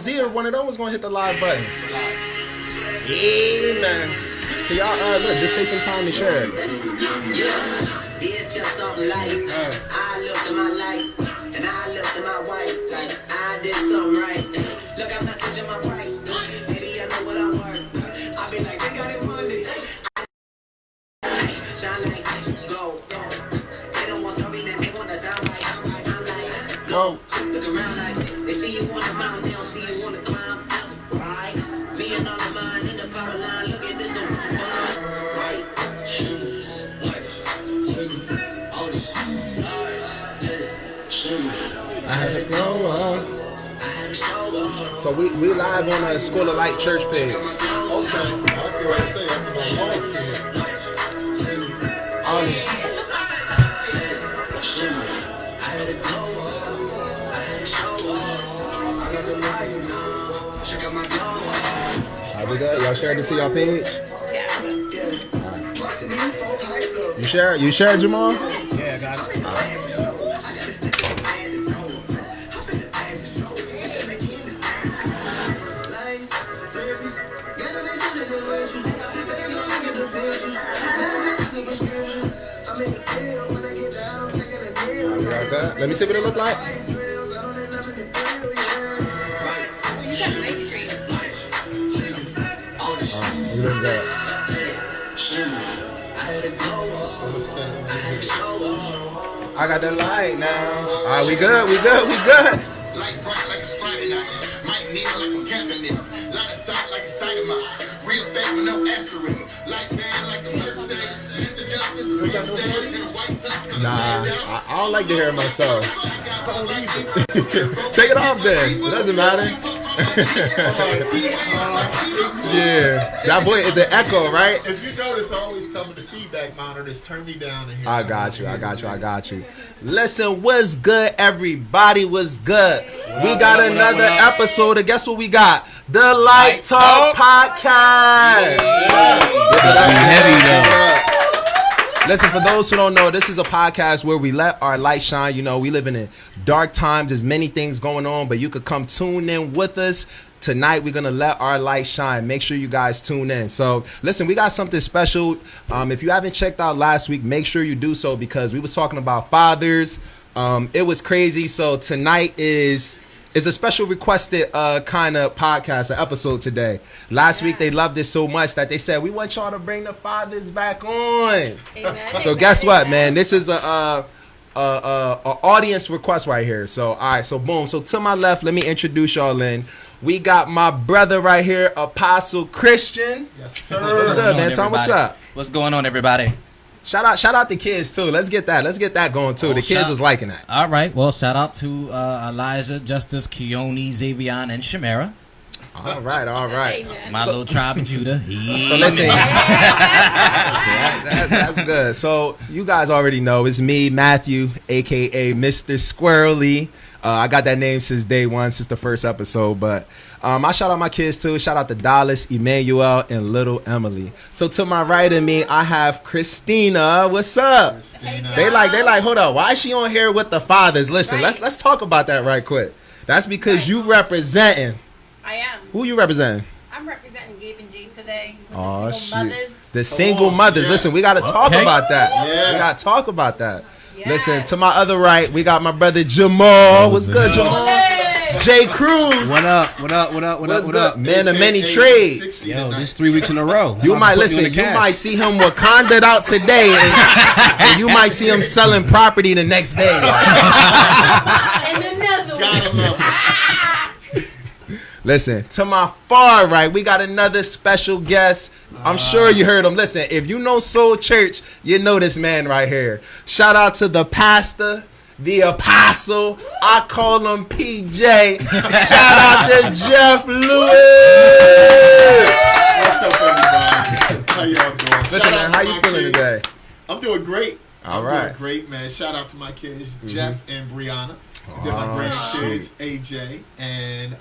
Z or one of them was gonna hit the live button. Yeah, man. Can y'all look? Just take some time to share it. It's just something like I looked at my life and I looked at my wife. Like I did something right. Look, I'm not switching my price. Maybe I know what I'm worth. I be like, they got it Monday. Shine like go. They don't want story, man. They want to sound like I'm like go. Look around like they see you on the mountain, they don't see you on the climb. Right? Being on the mind in the power line. Look at this. Right? I had to grow up. So we live on the School of Light church page. Okay, I was going to say, I'm going to watch Alright, we good? Y'all shared it to y'all page? Yeah. Alright. You share, Jamal? Yeah, I got it. Let me see what it look like. You got a nice street. You look good. I got the light now. Alright, we good. Light bright like it's Friday night. Might kneel like I'm camping it. Line of sight like it's itemized. Real fake with no asterism. Light band like a Mercedes. Mr. Johnson's the birthday. In a white tux. Nah, I don't like to hear it myself. Take it off then. It doesn't matter. Yeah. That boy, the echo, right? If you notice, I always tell me the feedback monitors turn me down in here. I got you. Listen, what's good, everybody? What's good? We got another episode, and guess what we got? The Light Talk Podcast. Heavy though. Listen, for those who don't know, this is a podcast where we let our light shine. You know, we living in dark times. There's many things going on, but you could come tune in with us. Tonight, we're going to let our light shine. Make sure you guys tune in. So, listen, we got something special. If you haven't checked out last week, make sure you do so because we was talking about fathers. It was crazy. So, tonight is a special requested kind of podcast, an episode today. Last week, they loved it so much that they said, we want y'all to bring the fathers back on. Amen. So, guess what, man? This is a audience request right here. So, all right. So, boom. So, to my left, let me introduce y'all in. We got my brother right here, Apostle Christian. Yes, sir. What's good, man? Tom, what's up? What's going on, everybody? Shout out the kids too. Let's get that going too. The kids was liking that. All right. Well, shout out to Elijah, Justice, Keone, Xavion, and Shamara. All right. Amen. My little tribe of Judah. So listen, that's good. So you guys already know it's me, Matthew, aka Mr. Squirrely. I got that name since day one, since the first episode. But I shout out my kids too. Shout out to Dallas, Emmanuel, and little Emily. So to my right of me, I have Christina. What's up? Christina. They like, hold up. Why is she on here with the fathers? Listen, Right. let's talk about that right quick. That's because you representing. I am. Who you representing? I'm representing Gabe and Jade today. With Oh, the single shoot. mothers. The single on, mothers. yeah. Listen, we got to talk Okay. about that. Yeah. We got to talk about that. Yes. Listen, to my other right, we got my brother Jamal. What's good, Jamal? Jay Cruz. What up? What's good? Man of AKA many trades. 60 Yo, tonight. this 3 weeks in a row. You I'm might putting listen. in the You cash. might see him Wakanda'd out today, and you might see him selling property the next day. And another one. Gotta love it. Listen, to my far right, we got another special guest. I'm sure you heard him. Listen, if you know Soul Church, you know this man right here. Shout out to the pastor, the apostle. I call him PJ. Shout out to Jeff Lewis. What's up, everybody? How y'all doing? Listen, Shout man, out how to you my feeling kids. today? I'm doing great. All I'm right. doing great, man. Shout out to my kids, Jeff and Brianna. Then my grandkids, AJ and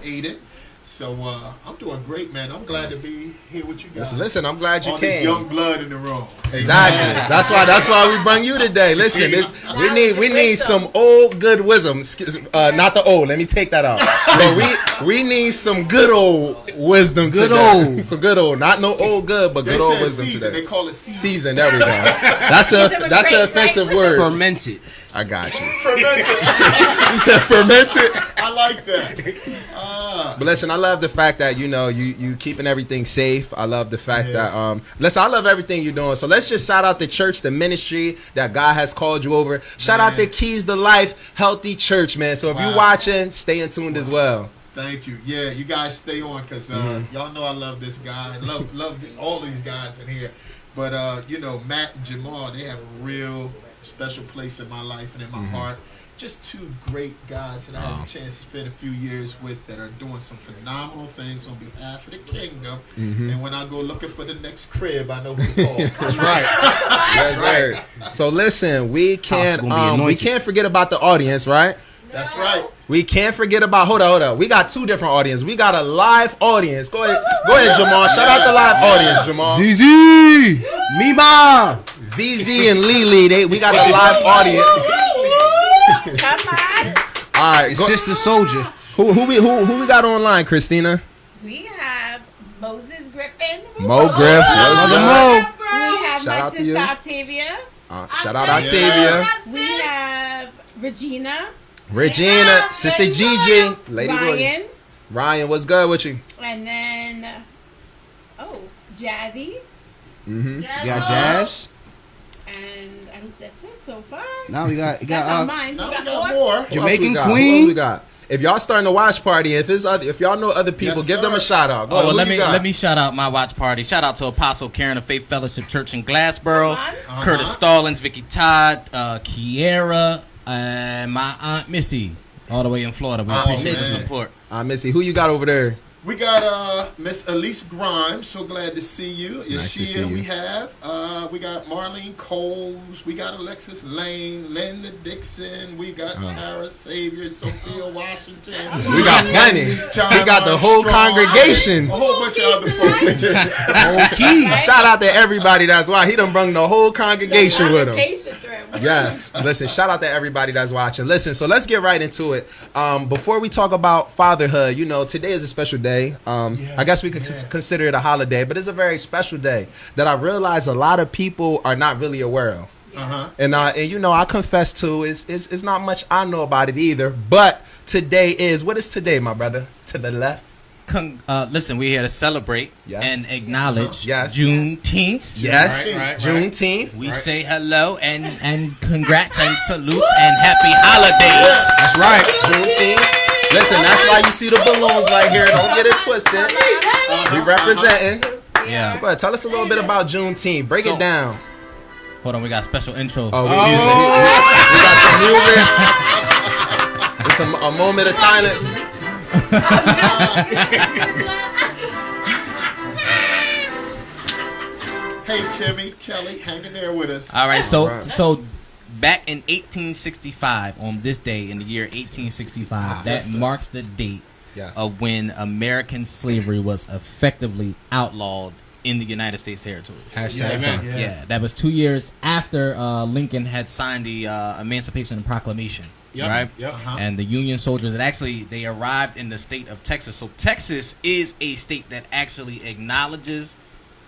Aiden. So I'm doing great, man. I'm glad to be here with you guys. Listen, I'm glad you All came. this young blood in the room. Exactly. That's why we bring you today. Listen, we need some old good wisdom. Not the old. Let me take that out. But we need some good old wisdom. Some good old. Not no old good, but good old wisdom season. today. They call it season. Season. There we go. That's an offensive word. Fermented. I got you. Fermented. You said fermented. I like that. But listen, I love the fact that you keeping everything safe. I love the fact that listen, I love everything you're doing. So let's just shout out the church, the ministry that God has called you over. Shout out the Keys to Life Healthy Church, man. So if you're watching, stay in tuned as well. Thank you. Yeah, you guys stay on because y'all know I love this guy. Love all these guys in here. But Matt and Jamal, they have a real special place in my life and in my heart. Just two great guys that I had a chance to spend a few years with that are doing some phenomenal things on behalf of the kingdom. And when I go looking for the next crib, I know who to call. That's right. That's right. So listen, we can't forget about the audience, right? That's right. We can't forget about hold up. We got two different audience. We got a live audience. Go ahead, Jamal. Shout out the live audience, Jamal. ZZ, Mima, ZZ and Lily. We got a live audience. Come on. All right, Sister Soldier. Who we got online, Christina? We have Moses Griffin. Mo Griff. Mo. We have Shout my out to you. sister Octavia. Shout out Octavia. We have Regina. Sister Gigi. Lady Ryan, what's good with you? And then, Jazzy. You got Jazz. And I think that's it so far. Now we got That's on mine. Now We we got got more. more. Jamaican Who Queen. else we got? If y'all starting a watch party, if y'all know other people, Yes, give them a sir. shout out. Go Oh, ahead, well, who you got? let me shout out my watch party. Shout out to Apostle Karen of Faith Fellowship Church in Glassboro, Come on. Curtis Stallings, Vicky Todd, Kiera, and my Aunt Missy, all the way in Florida. We appreciate the Missy. support. Missy, who you got over there? We got Miss Elise Grimes. So glad to see you. Nice to see you. We have. We got Marlene Coles. We got Alexis Lane, Linda Dixon. We got Tara Savior, Sophia Washington. We got plenty. John We got the whole Armstrong. congregation. A whole bunch of other folks. Okay. Shout out to everybody that's why he done brung the whole congregation with him. Application through. Yes. Listen, shout out to everybody that's watching. Listen, so let's get right into it. Before we talk about fatherhood, today is a special day. I guess we could consider it a holiday, but it's a very special day that I realize a lot of people are not really aware of. And I confess to it's not much I know about it either. But today is, what is today, my brother? To the left. Listen, we're here to celebrate and acknowledge Juneteenth. Yes, Right. Juneteenth. We say hello and congrats and salutes and happy holidays. That's right, Juneteenth. Listen, that's why you see the balloons right here. Don't get it twisted. We representing. Yeah. So go ahead, tell us a little bit about Juneteenth. Break it down. Hold on, we got a special intro. Oh, we got some music. It's a moment of silence. Hey, Kimmy, Kelly, hanging there with us. All right, so back in 1865, on this day in the year 1865, that marks the date of when American slavery was effectively outlawed in the United States territories. Amen. Yeah, that was 2 years after Lincoln had signed the Emancipation Proclamation. Right? And the Union soldiers they arrived in the state of Texas. So Texas is a state that actually acknowledges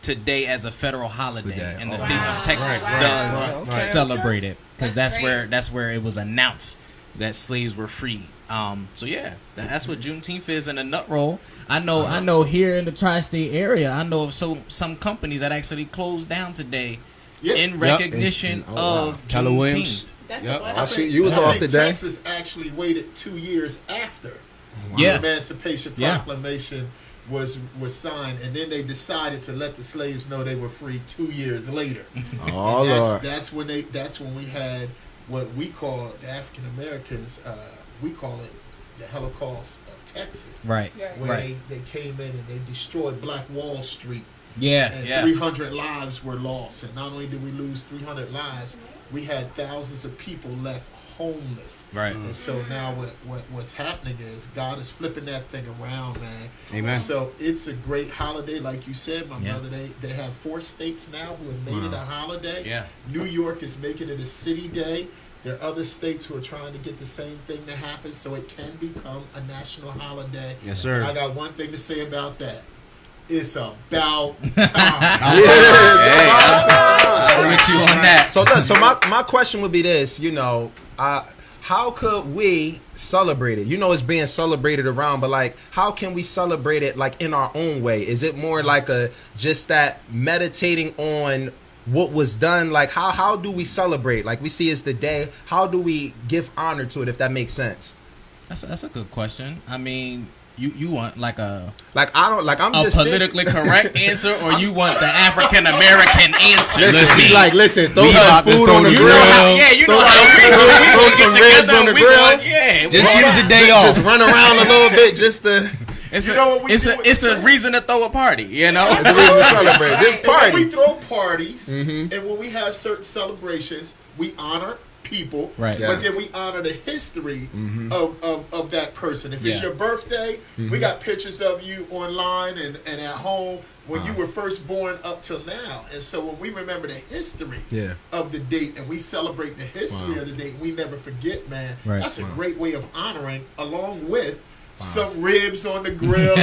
today as a federal holiday, and the state of Texas does celebrate it because that's where it was announced that slaves were free. So yeah, that's what Juneteenth is in a nut roll. I know here in the tri-state area, I know of some companies that actually closed down today in recognition of Juneteenth. That's You was off today. Texas actually waited 2 years after Yeah. the Emancipation Proclamation was signed, and then they decided to let the slaves know they were free 2 years later. Oh, Lord. That's when we had what we call the African Americans. We call it the Holocaust of Texas. Right. Where they came in and they destroyed Black Wall Street. Yeah. And Yeah. 300 lives were lost. And not only did we lose 300 lives, we had thousands of people left homeless. Right. And so now what's happening is God is flipping that thing around, man. Amen. So it's a great holiday, like you said, my Yeah. brother. They have 4 states now who have made it a holiday. Yeah. New York is making it a city day. There are other states who are trying to get the same thing to happen, so it can become a national holiday. Yes, sir. And I got one thing to say about that. It's about time. I'm with you on that. So look, so my question would be this, how could we celebrate it? It's being celebrated around, but like, how can we celebrate it like in our own way? Is it more like just that meditating on what was done? Like, how do we celebrate? Like, we see it's the day. How do we give honor to it, if that makes sense? That's a good question. I mean, you want I'm just politically correct answer, or you want the African American answer? Listen, throw some food on the You grill. know how, you know how Throw some ribs on the grill. Just give us a day off. Just run around a little bit, just to. It's a reason to throw a party, It's a reason to celebrate. This And party. when we throw parties, and when we have certain celebrations, we honor people, Right. but Yes. then we honor the history of that person. If it's Yeah. your birthday, we got pictures of you online and at home when you were first born up till now. And so when we remember the history of the date and we celebrate the history of the date, we never forget, man. Right. That's a great way of honoring, along with some ribs on the grill.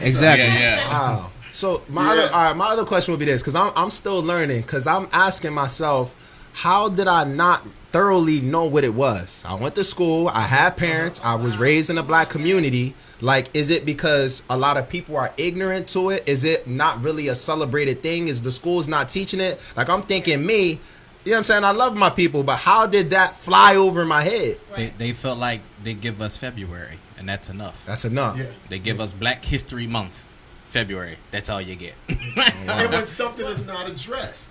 Exactly. Yeah. Wow. So my other question would be this, because I'm still learning, because I'm asking myself, how did I not thoroughly know what it was? I went to school, I had parents, I was raised in a black community. Like, is it because a lot of people are ignorant to it? Is it not really a celebrated thing? Is the schools not teaching it? Like, I'm thinking me, you know what I'm saying? I love my people, but how did that fly over my head? They felt like they give us February, and that's enough. That's enough. Yeah. They give us Black History Month, February. That's all you get. And when something is not addressed,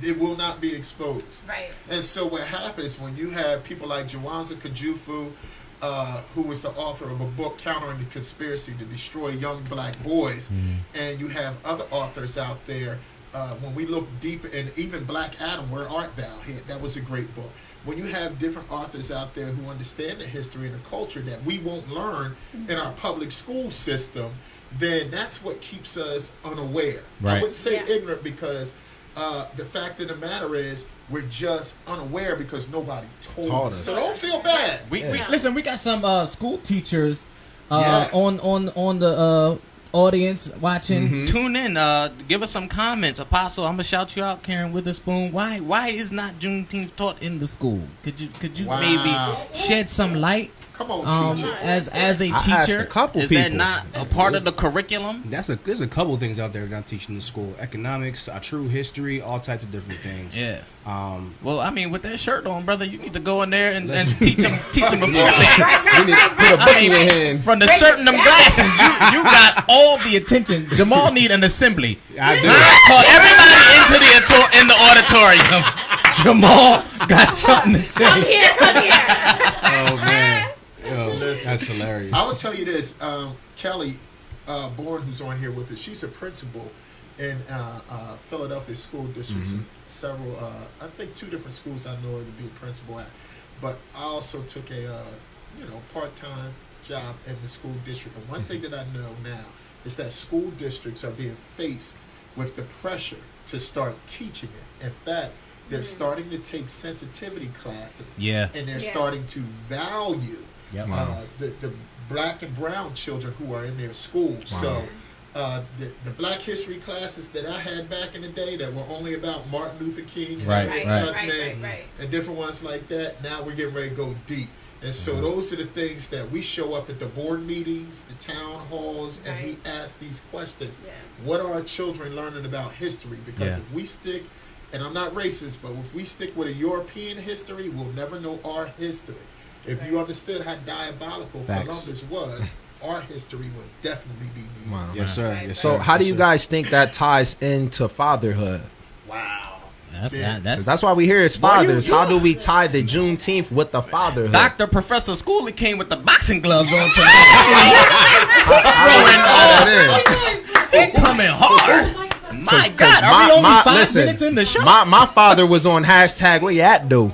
it will not be exposed. Right. And so what happens when you have people like Jawanza Kajufu, who was the author of a book countering the conspiracy to destroy young black boys, and you have other authors out there, when we look deep, and even Black Adam, Where Art Thou? That was a great book. When you have different authors out there who understand the history and the culture that we won't learn in our public school system, then that's what keeps us unaware. Right. I wouldn't say ignorant, because the fact of the matter is we're just unaware because nobody told us. So don't feel bad. Listen, we got some school teachers on the audience watching. Tune in. Give us some comments. Apostle, I'm gonna shout you out, Karen Witherspoon. Why is not Juneteenth taught in the school? Could you maybe shed some light? Come on, teacher. As a I asked teacher, a couple Is people. that not a part of the curriculum? There's a couple things out there that I'm teaching in school: economics, true history, all types of different things. Yeah. Well, I mean, with that shirt on, brother, you need to go in there and teach them a few things. You need to put a book in your hand. From the shirt and them glasses, you got all the attention. Jamal need an assembly. I do. Call everybody in the auditorium. Jamal got something to say. Come here. Oh man, that's hilarious. I will tell you this, Kelly Bourne, who's on here with us, she's a principal in Philadelphia school districts. Several, I think 2 different schools I know her to be a principal at. But I also took a part-time job in the school district. And one thing that I know now is that school districts are being faced with the pressure to start teaching it. In fact, they're starting to take sensitivity classes. Yeah. And they're starting to value Yep. the black and brown children who are in their schools. So the black history classes that I had back in the day that were only about Martin Luther King, Right. and different ones like that, now we're getting ready to go deep. And so those are the things that we show up at the board meetings, the town halls, and we ask these questions. What are our children learning about history? Because if we stick, and I'm not racist, but if we stick with a European history, we'll never know our history. If you understood how diabolical Columbus was, our history would definitely be needed. Wow. Yes, sir. Yes, So sir. how do you guys think that ties into fatherhood? Wow. That's why we here as fathers. How do we tie the Juneteenth with the fatherhood? Dr. Professor Schooley came with the boxing gloves on tonight. Throwing all. It coming hard. My God, are we only 5 listen, minutes in the show? My father was on hashtag where you at, dude.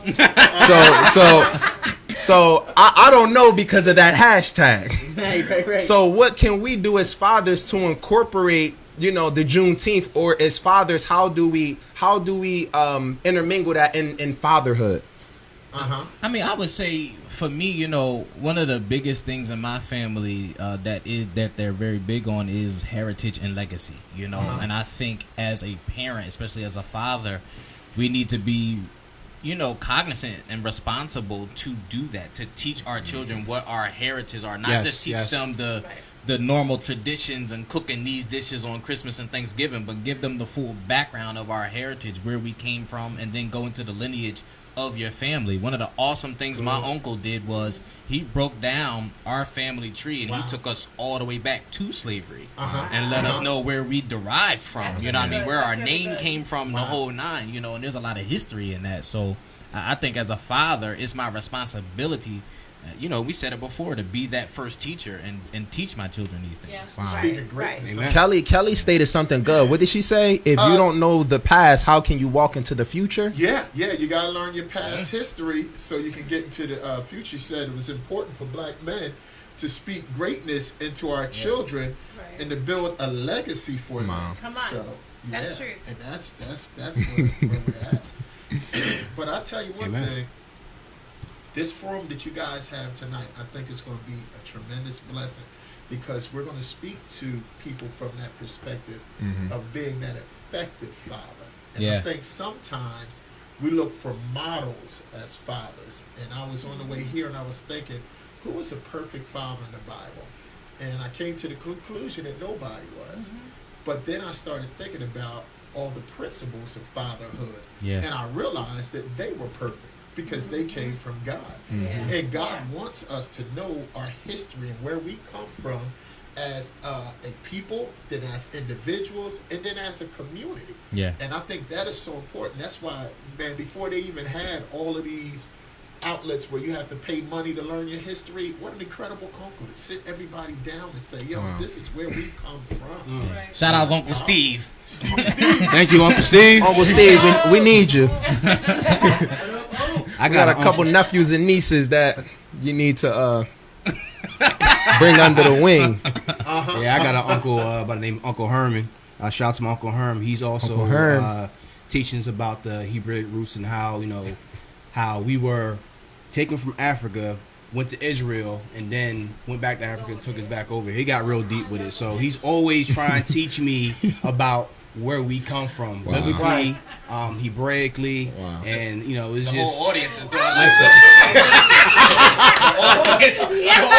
So I don't know because of that hashtag. Right. So what can we do as fathers to incorporate, the Juneteenth, or as fathers, how do we intermingle that in fatherhood? I mean, I would say for me, one of the biggest things in my family that they're very big on is heritage and legacy. And I think as a parent, especially as a father, we need to be cognizant and responsible to do that, to teach our children what our heritage are, not just teach them the normal traditions and cooking these dishes on Christmas and Thanksgiving, but give them the full background of our heritage, where we came from, and then go into the lineage of your family. One of the awesome things my uncle did was he broke down our family tree, and he took us all the way back to slavery and let us know where we derived from. That's you know what I mean? good. Where our That's really name good. came from, the whole nine. And there's a lot of history in that. So I think as a father, it's my responsibility. We said it before, to be that first teacher and teach my children these things. Yeah. Speaking of greatness. Amen. Kelly stated something good. What did she say? If you don't know the past, how can you walk into the future? Yeah, you gotta learn your past history so you can get into the future. She said it was important for black men to speak greatness into our children Right. and to build a legacy for them. Come on. So, That's true. And that's where we're at. But I tell you one Amen. thing. This forum that you guys have tonight, I think it's going to be a tremendous blessing, because we're going to speak to people from that perspective of being that effective father. And I think sometimes we look for models as fathers. And I was on the way here and I was thinking, who was a perfect father in the Bible? And I came to the conclusion that nobody was. But then I started thinking about all the principles of fatherhood. Yeah. And I realized that they were perfect, because they came from God. And God wants us to know our history and where we come from as a people, then as individuals, and then as a community. Yeah. And I think that is so important. That's why, man, before they even had all of these outlets where you have to pay money to learn your history, what an incredible uncle to sit everybody down and say, yo, this is where we come from. Right. Shout out Uncle Steve. Thank you, Uncle Steve. Uncle Steve, we need you. I Got a couple nephews and nieces that you need to bring under the wing. Yeah, I got an uncle by the name of Uncle Herman. Shout out to my Uncle Herm. He's also Uncle Herm. teaching us about the Hebrew roots and how we were taken from Africa, went to Israel, and then went back to Africa and took us back over. He got real deep with it. So he's always trying to teach me about where we come from, biblically, Hebraically, and it's The just whole audience is doing the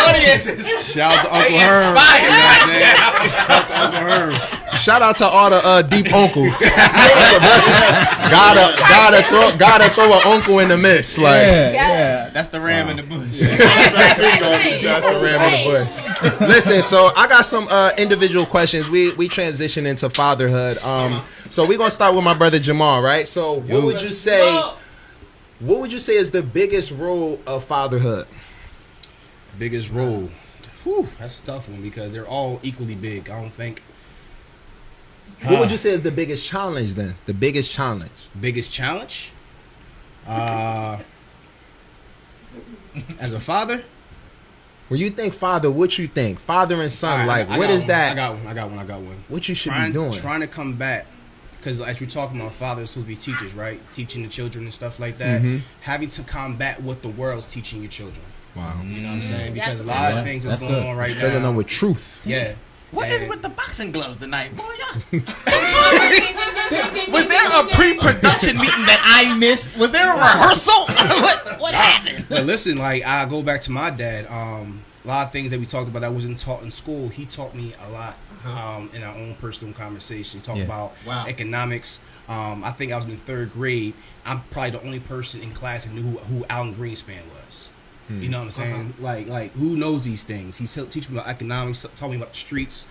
audience is shout out to Uncle Herm. inspired. You know what I'm saying? Shout out to Uncle Herm. Shout out to all the deep uncles. gotta throw an uncle in the mix. Like, That's the ram in the bush. that's the ram in the bush. Listen, so I got some individual questions. We transition into fatherhood. So we're gonna start with my brother Jamal, right? So what would you say? What would you say is the biggest role of fatherhood? Biggest role. Whew, that's a tough one because they're all equally big. I don't think. What would you say is the biggest challenge then? The biggest challenge. Biggest challenge? As a father? When you think father, what you think? Father and son, All right, like, what is that? I got one. What you should be doing? Trying to combat, because as we're talking about fathers who be teachers, right? Teaching the children and stuff like that. Having to combat what the world's teaching your children. Wow. You know what I'm saying? Because That's a lot good. of things That's that's going good. on right Filling them now. with truth. Yeah. What is And- with the boxing gloves tonight, boy? Was there a pre-production meeting that I missed? Was there a rehearsal? What happened? But listen, like I go back to my dad. A lot of things that we talked about that wasn't taught in school. He taught me a lot in our own personal conversations. Talk about economics. I think I was in 3rd grade. I'm probably the only person in class that knew who Alan Greenspan was. You know what I'm saying? Like who knows these things? He's teaching me about economics, taught me about the streets,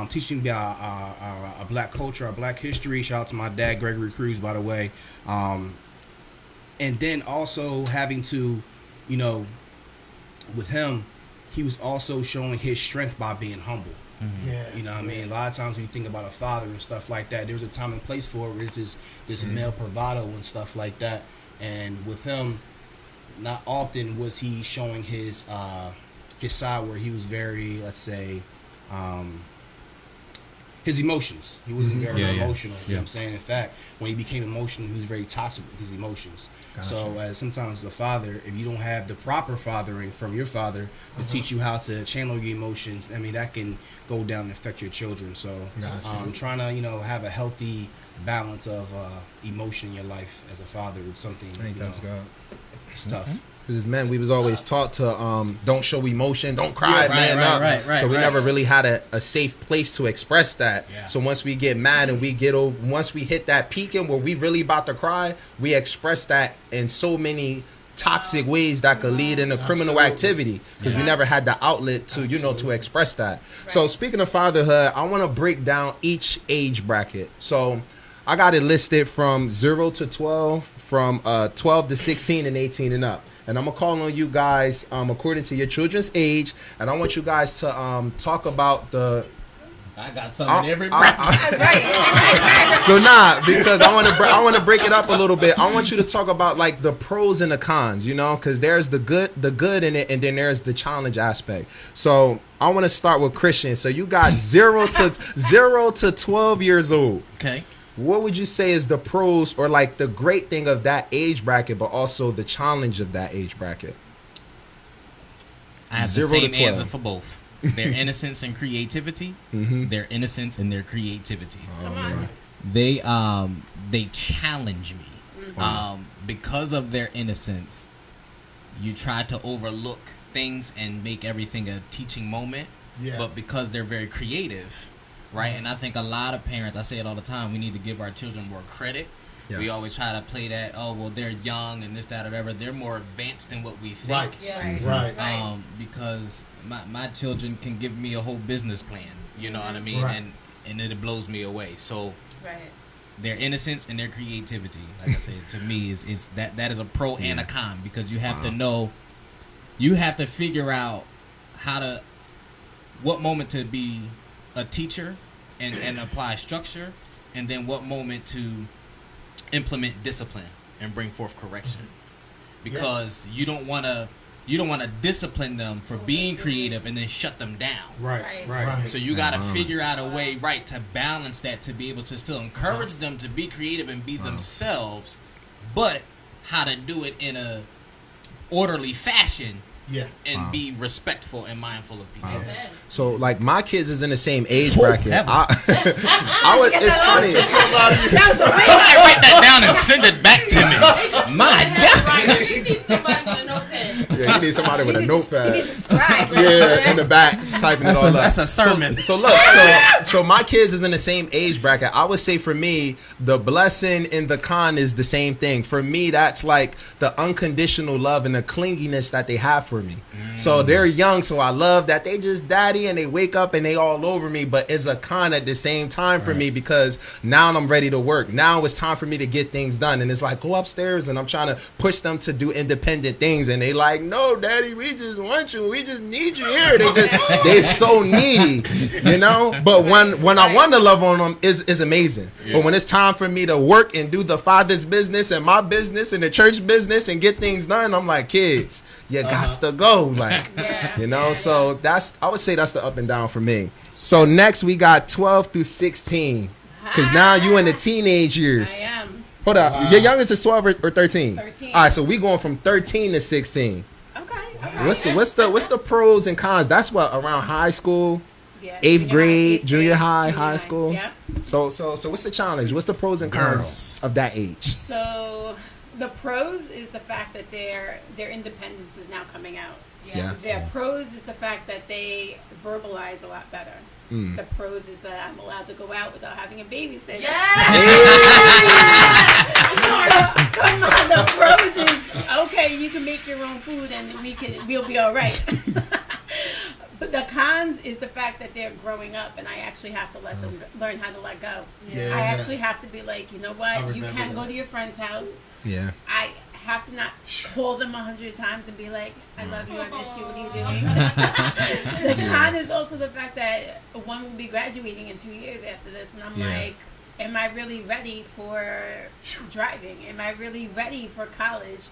teaching me about a black culture, our black history. Shout out to my dad, Gregory Cruz, by the way. And then also having to, with him, he was also showing his strength by being humble. Yeah. You know what I mean? A lot of times when you think about a father and stuff like that, there's a time and place for it where it's this male bravado and stuff like that. And with him, not often was he showing his side where he was very, let's say, his emotions. He wasn't very emotional. You know what I'm saying? In fact, when he became emotional, he was very toxic with his emotions. Gotcha. So sometimes as a father, if you don't have the proper fathering from your father to teach you how to channel your emotions, I mean, that can go down and affect your children. So trying to, you know, have a healthy balance of emotion in your life as a father is something, I think that's good. It's tough. Because as men, we was always taught to don't show emotion, don't cry, man. So we never really had a safe place to express that. Yeah. So once we get mad and once we hit that peaking where we really about to cry, we express that in so many toxic ways that could lead into criminal activity because we never had the outlet to to express that. Right. So speaking of fatherhood, I want to break down each age bracket. So I got it listed from 0 to 12, from 12 to 16, and 18 and up. And I'm going to call on you guys according to your children's age. And I want you guys to talk about the... I got something in every bracket. So because I want to break it up a little bit. I want you to talk about like the pros and the cons, because there's the good in it, and then there's the challenge aspect. So I want to start with Christian. So you got 0 to 12 years old. Okay. What would you say is the pros or like the great thing of that age bracket, but also the challenge of that age bracket? I have the same answer for both. Their innocence and creativity. Their innocence and their creativity. They challenge me. Because of their innocence, you try to overlook things and make everything a teaching moment. Yeah. But because they're very creative, right? And I think a lot of parents, I say it all the time, we need to give our children more credit. Yes. We always try to play that, they're young and this, that, or whatever. They're more advanced than what we think. Right. Yeah. Right. Because my children can give me a whole business plan, you know what I mean? Right. And it blows me away. So their innocence and their creativity, like I said, to me is that is a pro and a con, because you have to know, you have to figure out what moment to be a teacher and apply structure, and then what moment to implement discipline and bring forth correction, because you don't want to discipline them for being creative and then shut them down. Right. So you got to figure out a way to balance that, to be able to still encourage them to be creative and be themselves, but how to do it in a orderly fashion. Yeah, and be respectful and mindful of people. So, like, my kids is in the same age bracket. It's funny. Somebody write that down and send it back to me. My God. You need somebody with a notepad. Yeah, you need somebody with a notepad. You need to scribe. In the back, typing it all up. That's a sermon. So look, so my kids is in the same age bracket. I would say for me, the blessing and the con is the same thing. For me, that's like the unconditional love and the clinginess that they have for me. So they're young, so I love that they just daddy and they wake up and they all over me, but it's a con at the same time for me, because now I'm ready to work. Now it's time for me to get things done, and it's like, go upstairs, and I'm trying to push them to do independent things, and they like, no daddy, we just want you, we just need you here. They're so needy, but when I want to love on them is amazing. But when it's time for me to work and do the father's business and my business and the church business and get things done, I'm like, kids, you got to go, so I would say that's the up and down for me. So next we got 12 through 16, because now you in the teenage years. I am. Hold up, your youngest is 12 or 13? 13. All right, so we going from 13 to 16. Okay. What's the pros and cons? That's what, around high school, 8th grade, junior high school. Yeah. So what's the challenge? What's the pros and cons of that age? So the pros is the fact that their independence is now coming out. Yeah. Their pros is the fact that they verbalize a lot better. The pros is that I'm allowed to go out without having a babysitter. Come on, the pros is okay, you can make your own food and we'll be all right. But the cons is the fact that they're growing up, and I actually have to let them learn how to let go. I actually have to be like, you know what, you can't go to your friend's house. I have to not call them 100 times and be like, I love you, I miss you, what are you doing? The con is also the fact that one will be graduating in 2 years after this, and I'm like, am I really ready for driving? Am I really ready for college?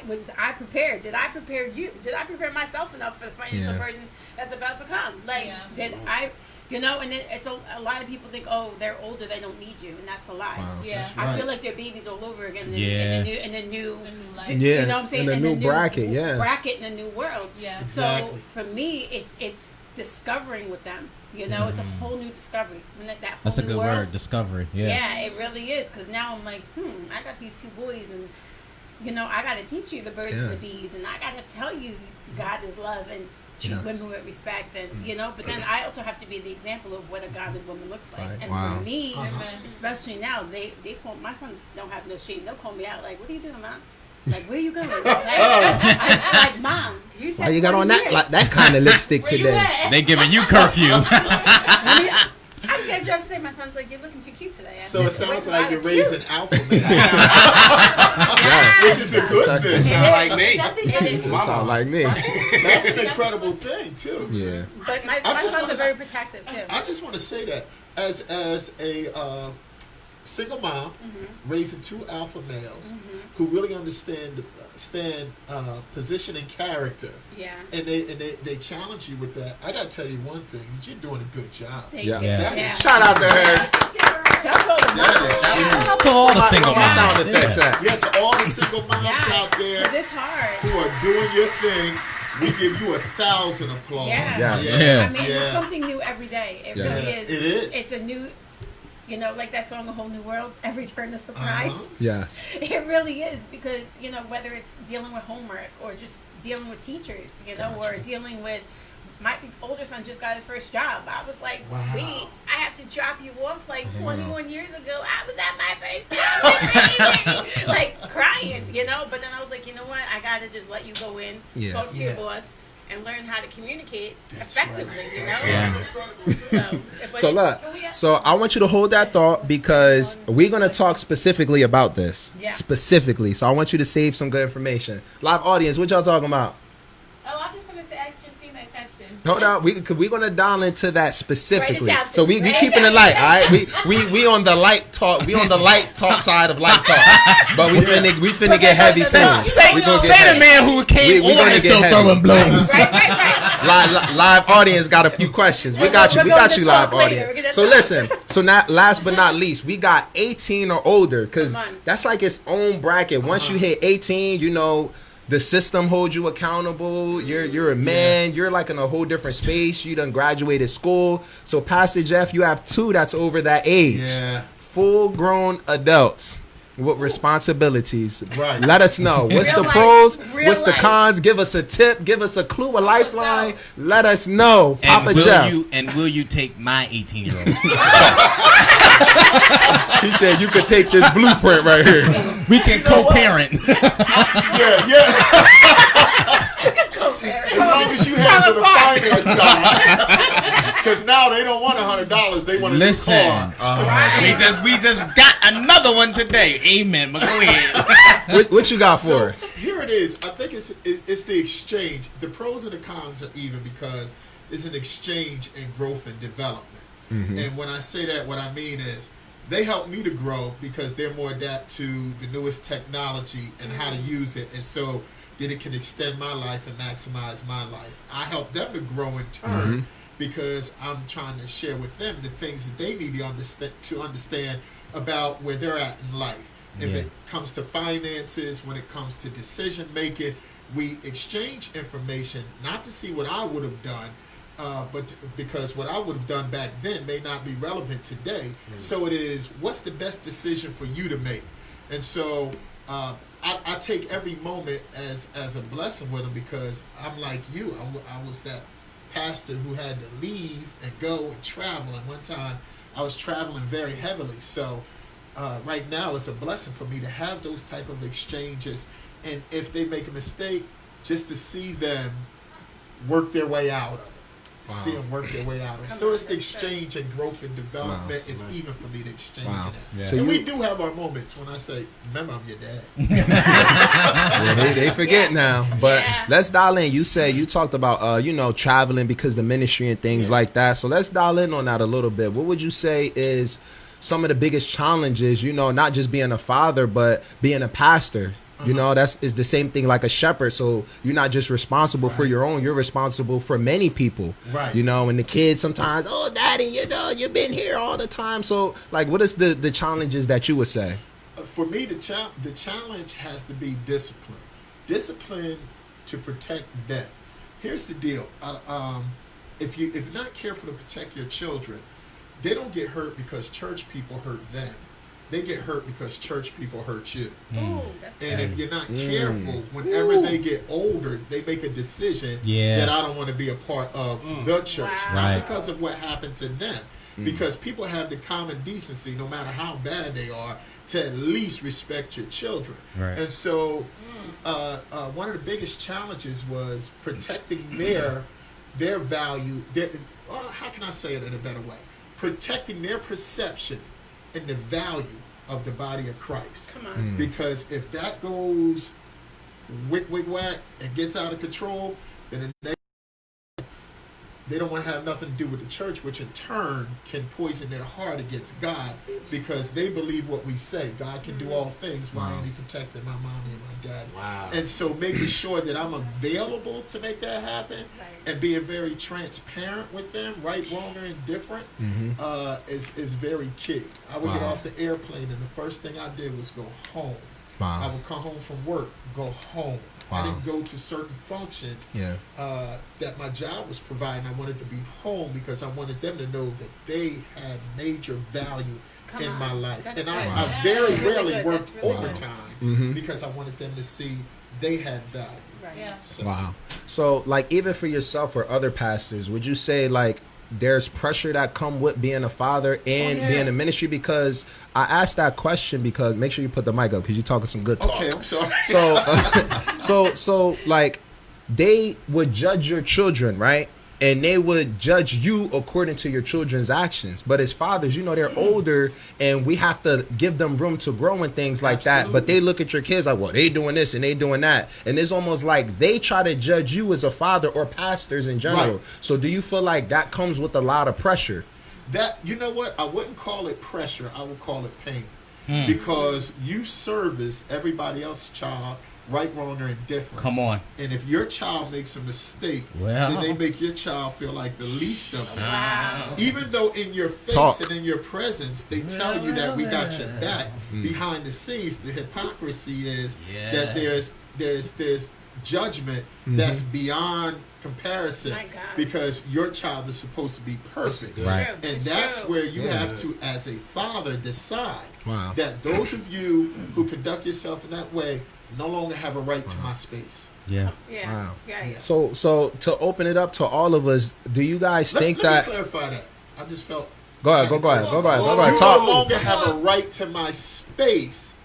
Was I prepared? Did I prepare you? Did I prepare myself enough for the financial burden that's about to come? Like, did I... You know, and it's a lot of people think, oh, they're older, they don't need you, and that's a lie. Wow. Yeah, right. I feel like they're babies all over again. In the new Yeah, you know what I'm saying? in the new bracket, bracket in the new world. Yeah, exactly. So for me, it's discovering with them. You know, it's a whole new discovery. That's a good word, discovery. Yeah, it really is. Because now I'm like, I got these 2 boys, and you know, I got to teach you the birds and the bees, and I got to tell you God is love and treat women with respect, and you know, but then I also have to be the example of what a godly woman looks like. Right. And for me, especially now, they call my sons don't have no shame. They'll call me out like, "What are you doing, Mom? Like, where are you going?" Like, Mom, you said Why you got on that kind of lipstick today? They giving you curfew. I was gonna just say, my son's like, "You're looking too cute today." So it sounds like you're raising alpha male, which is a good thing. Sound like me. It Sound like me. That's an incredible thing too. Yeah. But my sons are very protective too. I just want to say that as a single mom raising 2 alpha males who really understand position and character, and they challenge you with that. I gotta tell you one thing: you're doing a good job. Thank you. Shout out to her. Shout out to all the single moms. Sound effects. Yeah, to all the single moms out there because it's hard. who are doing your thing. We give you 1,000 applause. Yeah. Yeah. I mean, it's something new every day. It really is. It is. It's a new, you know, like that song, A Whole New World, every turn a surprise. Yes. It really is, because, you know, whether it's dealing with homework or just dealing with teachers, you know, or dealing with, my older son just got his first job. I was like, wait, I have to drop you off like 21 years ago. I was at my first job. Like crying, you know, but then I was like, you know what? I got to just let you go in, talk to your boss, and learn how to communicate effectively, you know? So look, so I want you to hold that thought, because we're going to talk specifically about this. Specifically. So I want you to save some good information. Live audience, what y'all talking about? Oh, I just wanted to ask Christine that question. Hold on, we're gonna dial into that specifically. Down, so we keeping it light, all right? We on the light talk. We on the light talk side of light talk, but we finna get heavy soon. Say the man who came on the show throwing blows. Live audience got a few questions. We got you, live audience. So listen. So not last but not least, we got 18 or older, because that's like its own bracket. Once you hit 18, you know, the system holds you accountable. You're a man. You're like in a whole different space. You done graduated school. So Pastor Jeff, you have 2 that's over that age. Yeah. Full grown adults with responsibilities. Right. Let us know. What's the pros? What's the cons? Give us a tip. Give us a clue, a lifeline. Let us know. And Papa Jeff. will you take my 18-year-old? He said you could take this blueprint right here. We can co-parent. Yeah. As long as you handle the finance side, because now they don't want $100, they want to listen. We just got another one today. Amen. But go ahead. What you got for us? Here it is. I think it's the exchange. The pros and the cons are even, because it's an exchange in growth and development. And when I say that, what I mean is they help me to grow, because they're more adapt to the newest technology and how to use it, and so that it can extend my life and maximize my life. I help them to grow in turn, because I'm trying to share with them the things that they need to understand about where they're at in life. If it comes to finances, when it comes to decision making, we exchange information, not to see what I would have done, but because what I would have done back then may not be relevant today. So it is, what's the best decision for you to make? And so I take every moment as a blessing with them, because I'm like you. I was that pastor who had to leave and go and travel. And one time I was traveling very heavily. So right now it's a blessing for me to have those type of exchanges. And if they make a mistake, just to see them work their way out of it. see them work their way out. So it's the exchange and growth and development. It's even for me to exchange that. Yeah. So we do have our moments when I say, remember, I'm your dad. Yeah, they forget now. But let's dial in. You said you talked about, traveling because the ministry and things like that. So let's dial in on that a little bit. What would you say is some of the biggest challenges, not just being a father, but being a pastor? That's the same thing like a shepherd. So you're not just responsible for your own, you're responsible for many people. Right. And the kids sometimes, oh, daddy, you've been here all the time. So like, what is the challenges that you would say? For me, the challenge has to be discipline. Discipline to protect them. Here's the deal. If you're not careful to protect your children, they don't get hurt because church people hurt them. They get hurt because church people hurt you. And if you're not careful, whenever they get older, they make a decision that I don't want to be a part of the church. Not because of what happened to them. Because people have the common decency, no matter how bad they are, to at least respect your children. And so one of the biggest challenges was protecting their value. How can I say it in a better way? Protecting their perception and the value of the body of Christ. Come on. Because if that goes whack and gets out of control, then they don't want to have nothing to do with the church, which in turn can poison their heart against God because they believe what we say. God can do all things while only protecting my mommy and my daddy. Wow. And so making sure that I'm available to make that happen and being very transparent with them, right, wrong, or indifferent, is very key. I would get off the airplane and the first thing I did was go home. I would come home from work, go home. I didn't go to certain functions that my job was providing. I wanted to be home because I wanted them to know that they had major value in my life. And I very rarely worked overtime because I wanted them to see they had value. So like even for yourself or other pastors, would you say like there's pressure that come with being a father and being in ministry? Because I asked that question because make sure you put the mic up because you're talking some good talk. Okay, I'm sorry. So like they would judge your children, right? And they would judge you according to your children's actions. But as fathers, they're older and we have to give them room to grow and things like that. But they look at your kids like, well, they doing this and they doing that. And it's almost like they try to judge you as a father or pastors in general. So do you feel like that comes with a lot of pressure? That, you know what? I wouldn't call it pressure. I would call it pain. Because you service everybody else's child, right, wrong, or indifferent. Come on. And if your child makes a mistake, then they make your child feel like the least of them. Wow. Even though in your face and in your presence, they tell you that we got your back. Behind the scenes, the hypocrisy is that there's judgment that's beyond comparison because your child is supposed to be perfect. And that's where you have to, as a father, decide that those of you who conduct yourself in that way no longer have a right to my space. So to open it up to all of us, do you guys think let me clarify that. I just felt. Go ahead. You no longer have a right to my space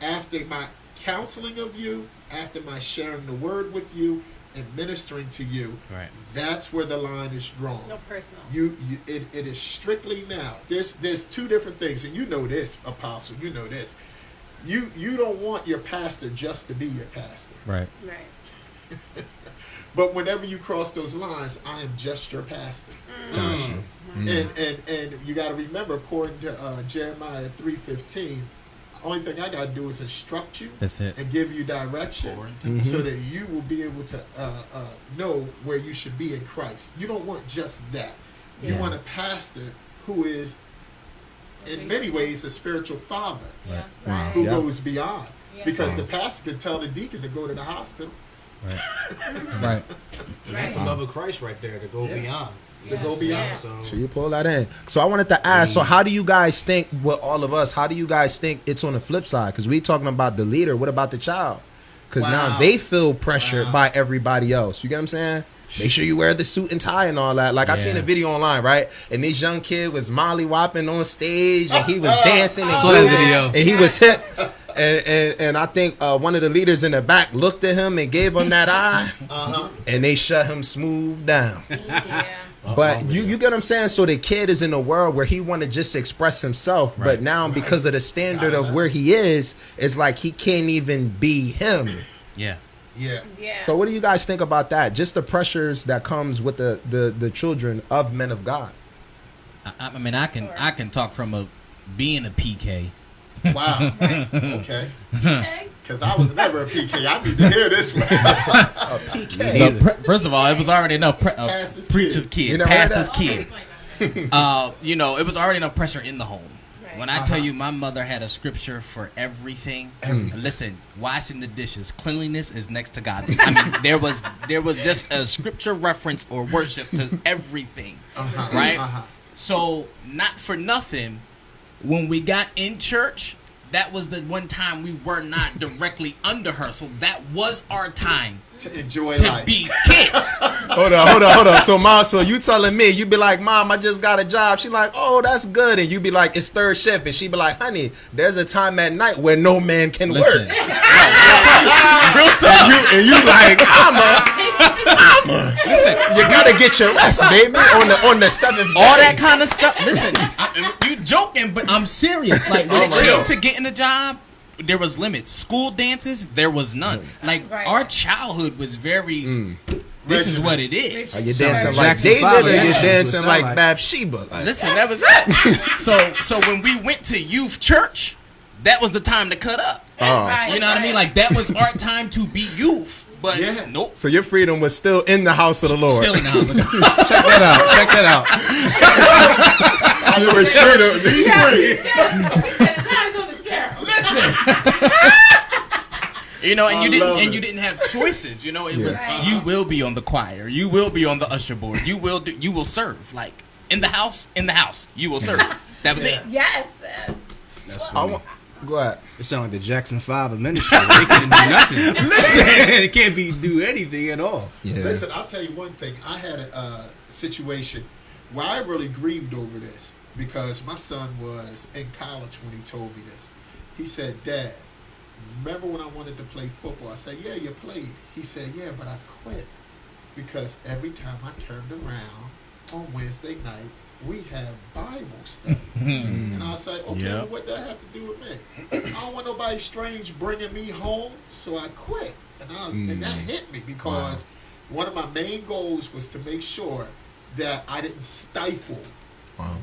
after my counseling of you, after my sharing the word with you and ministering to you. That's where the line is drawn. No personal. It is strictly now. There's two different things, and you know this, Apostle. You know this. You don't want your pastor just to be your pastor. Right. But whenever you cross those lines, I am just your pastor. And you got to remember, according to Jeremiah 3:15, the only thing I got to do is instruct you. That's it. And give you direction so that you will be able to know where you should be in Christ. You don't want just that. You want a pastor who is, in many ways, a spiritual father who goes beyond. Because the pastor can tell the deacon to go to the hospital. And that's the love of Christ right there, to go beyond. To go beyond. So you pull that in. So I wanted to ask, so how do you guys think, with all of us, how do you guys think it's on the flip side? Because we talking about the leader. What about the child? Because now they feel pressured by everybody else. You get what I'm saying? Make sure you wear the suit and tie and all that. Like I seen a video online, right? And this young kid was molly-whopping on stage and he was dancing and saw that video. And he was hip. And I think one of the leaders in the back looked at him and gave him that eye, and they shut him smooth down. But you get what I'm saying? So the kid is in a world where he want to just express himself, but now because of the standard of where he is, it's like he can't even be him. Yeah. So what do you guys think about that? Just the pressures that comes with the children of men of God. I mean, I can talk from being a PK. Wow. Okay. Because I was never a PK. I need to hear this one. A PK. First of all, it was already enough preacher's kid, pastor's kid. It was already enough pressure in the home. Right. When I tell you my mother had a scripture for everything, listen, washing the dishes, cleanliness is next to God. I mean, there was just a scripture reference or worship to everything, right? So, not for nothing, when we got in church, that was the one time we were not directly under her. So that was our time to enjoy to be kids. Hold on. So Mom, you telling me, you be like, Mom, I just got a job. She like, oh, that's good. And you be like, it's third shift. And she be like, honey, there's a time at night where no man can work. Real talk. And you like, Mama. Listen, you gotta get your rest, baby, on the seventh day. All that kind of stuff. Listen, you joking, but I'm serious. Like when it came to getting a job, there was limits. School dances, there was none. Like our childhood was very. This is what it is. Are you dancing like David, or you dancing like Bathsheba? Listen, that was it. So when we went to youth church, that was the time to cut up. You know what I mean? Like that was our time to be youth. But nope. So your freedom was still in the house of the Lord. Still in the house of the Lord. Check that out. You were true to be free. Listen. And you didn't have choices. It was you will be on the choir, you will be on the usher board, you will serve. Like in the house, you will serve. That was it. Yes. That's funny. Go ahead. It sounds like the Jackson 5 of ministry. They couldn't do nothing. Listen, they can't do anything at all. Yeah. Listen, I'll tell you one thing. I had a situation where I really grieved over this because my son was in college when he told me this. He said, Dad, remember when I wanted to play football? I said, yeah, you played. He said, yeah, but I quit because every time I turned around on Wednesday night, we have Bible study. And I was like, okay, well, what does that have to do with me? I don't want nobody strange bringing me home, so I quit. And that hit me because one of my main goals was to make sure that I didn't stifle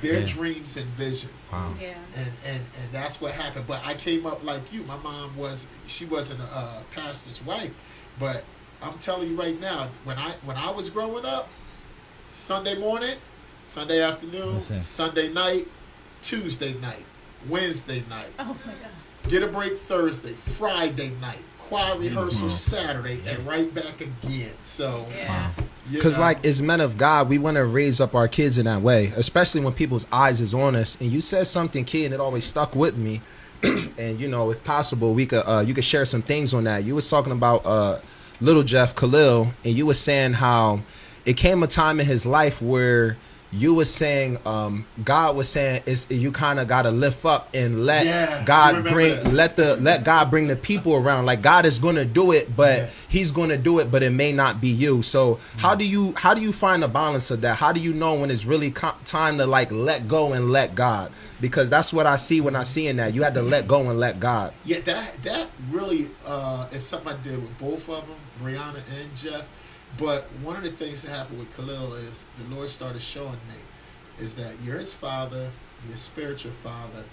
their dreams and visions. Yeah. And that's what happened. But I came up like you. My mom she wasn't a pastor's wife, but I'm telling you right now, when I was growing up, Sunday morning, Sunday afternoon, Sunday night, Tuesday night, Wednesday night. Oh my God. Get a break Thursday, Friday night, choir rehearsal Saturday, and right back again. So, because like as men of God, we want to raise up our kids in that way, especially when people's eyes is on us. And you said something, kid, and it always stuck with me. And if possible, we could you could share some things on that. You was talking about little Jeff Khalil, and you were saying how it came a time in his life where you were saying God was saying you kind of got to lift up and let God let God bring the people around. Like God is going to do it, but he's going to do it, but it may not be you. So how do you find the balance of that? How do you know when it's really time to like let go and let God? Because that's what I see when I see in that. You had to let go and let God. Yeah, that really is something I did with both of them, Brianna and Jeff. But one of the things that happened with Khalil is the Lord started showing me is that you're his father, your spiritual father,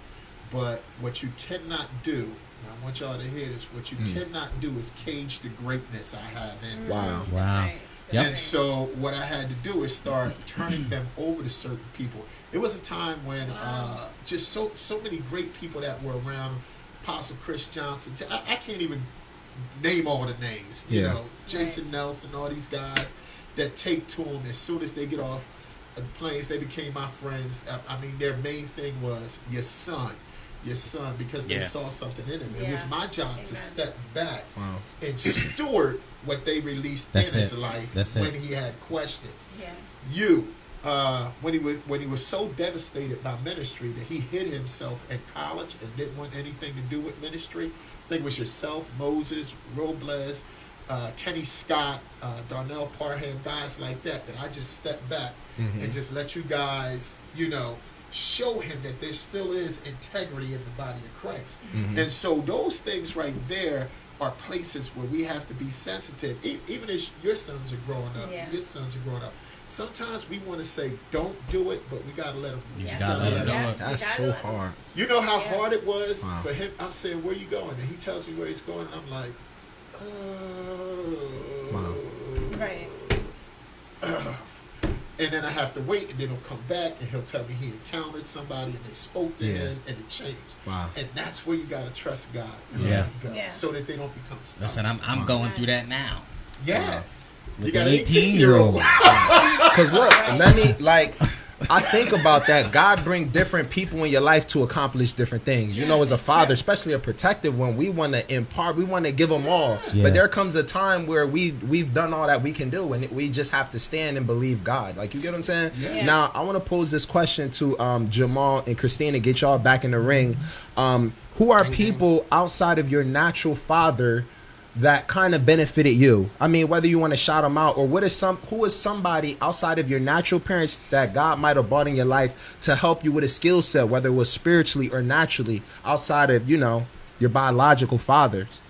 but what you cannot do, and I want y'all to hear this, what you cannot do is cage the greatness I have in me. Wow. Right. Yep. And so what I had to do is start turning them over to certain people. It was a time when just so many great people that were around him, Apostle Chris Johnson, I can't even name all the names, you know, Jason Nelson, all these guys that take to them as soon as they get off the planes, they became my friends. I mean, their main thing was your son, because they saw something in him. It was my job to step back and steward what they released in his life when he had questions. When he was so devastated by ministry that he hid himself in college and didn't want anything to do with ministry. I think it was yourself, Moses, Robles, Kenny Scott, Darnell Parham, guys like that I just step back and just let you guys, show him that there still is integrity in the body of Christ. And so those things right there are places where we have to be sensitive. Even as your sons are growing up, sometimes we want to say, don't do it, but we got to let them. You got to let them know. That's so hard. You know how hard it was for him? I'm saying, where you going? And he tells me where he's going, and I'm like, oh. Right. And then I have to wait, and then he'll come back, and he'll tell me he encountered somebody, and they spoke to him, and it changed. Wow. And that's where you got to trust God. So that they don't become stuck. Listen, I'm going through that now. Yeah. With You got an an 18-year-old. Because look, I think about that. God bring different people in your life to accomplish different things. As a father, especially a protective one, we want to impart, we want to give them all. Yeah. But there comes a time where we've done all that we can do, and we just have to stand and believe God. Like, you get what I'm saying? Yeah. Now, I want to pose this question to Jamal and Christina, get y'all back in the ring. Who are people outside of your natural father that kind of benefited you? I mean, whether you want to shout them out, or who is somebody outside of your natural parents that God might have brought in your life to help you with a skill set, whether it was spiritually or naturally, outside of, your biological fathers?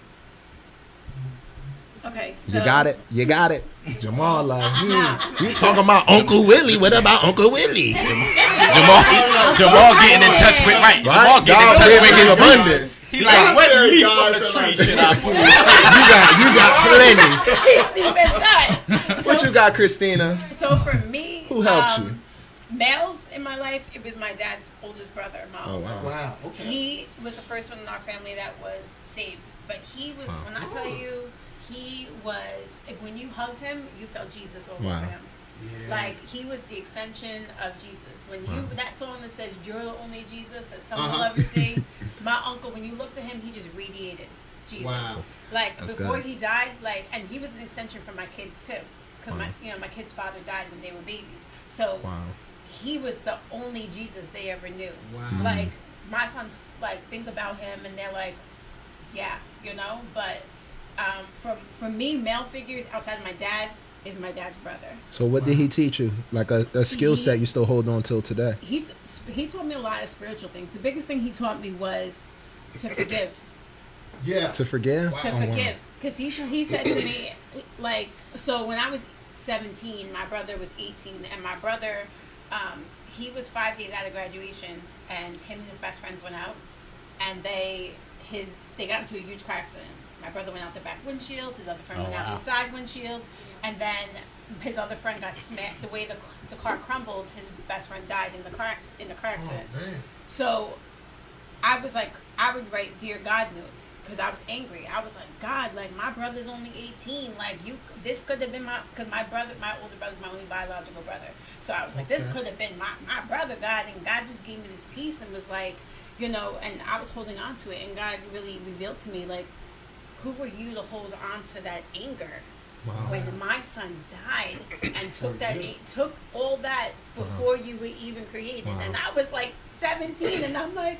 Okay, so you got it. Jamal, like, you talking about Uncle Willie? What about Uncle Willie? Jamal getting in touch with Jamal getting in touch with his abundance. He like, what leaf on the tree should I pull? You got plenty. What you got, Christina? So for me, who helped you? Males in my life, it was my dad's oldest brother, my uncle. Wow. Okay. He was the first one in our family that was saved, but he was. When I tell you. He was, when you hugged him, you felt Jesus all over him. Yeah. Like, he was the extension of Jesus. When that song that says, "You're the only Jesus that someone will ever see," my uncle, when you looked at him, he just radiated Jesus. Wow. Like, that's before he died, and he was an extension for my kids, too. Because my kids' father died when they were babies. So, he was the only Jesus they ever knew. Wow. Like, my sons, think about him, and they're like, but... from me, male figures outside of my dad is my dad's brother. So what did he teach you? Like a skill set you still hold on till today? He taught me a lot of spiritual things. The biggest thing he taught me was to forgive. Yeah. To forgive? Wow. To forgive. Because he said to me, so when I was 17, my brother was 18, and my brother, he was 5 days out of graduation, and him and his best friends went out, and they got into a huge car accident. My brother went out the back windshield. His other friend went out the side windshield. And then his other friend got smacked. The way the car crumbled, his best friend died in the car accident. Oh, man. So I was like, I would write Dear God notes because I was angry. I was like, God, my brother's only 18. This could have been because my older brother's my only biological brother. So I was like, this could have been my brother, God. And God just gave me this peace and was like, and I was holding on to it. And God really revealed to me, who were you to hold on to that anger when my son died and took all that before you were even created? And I was 17, and I'm like,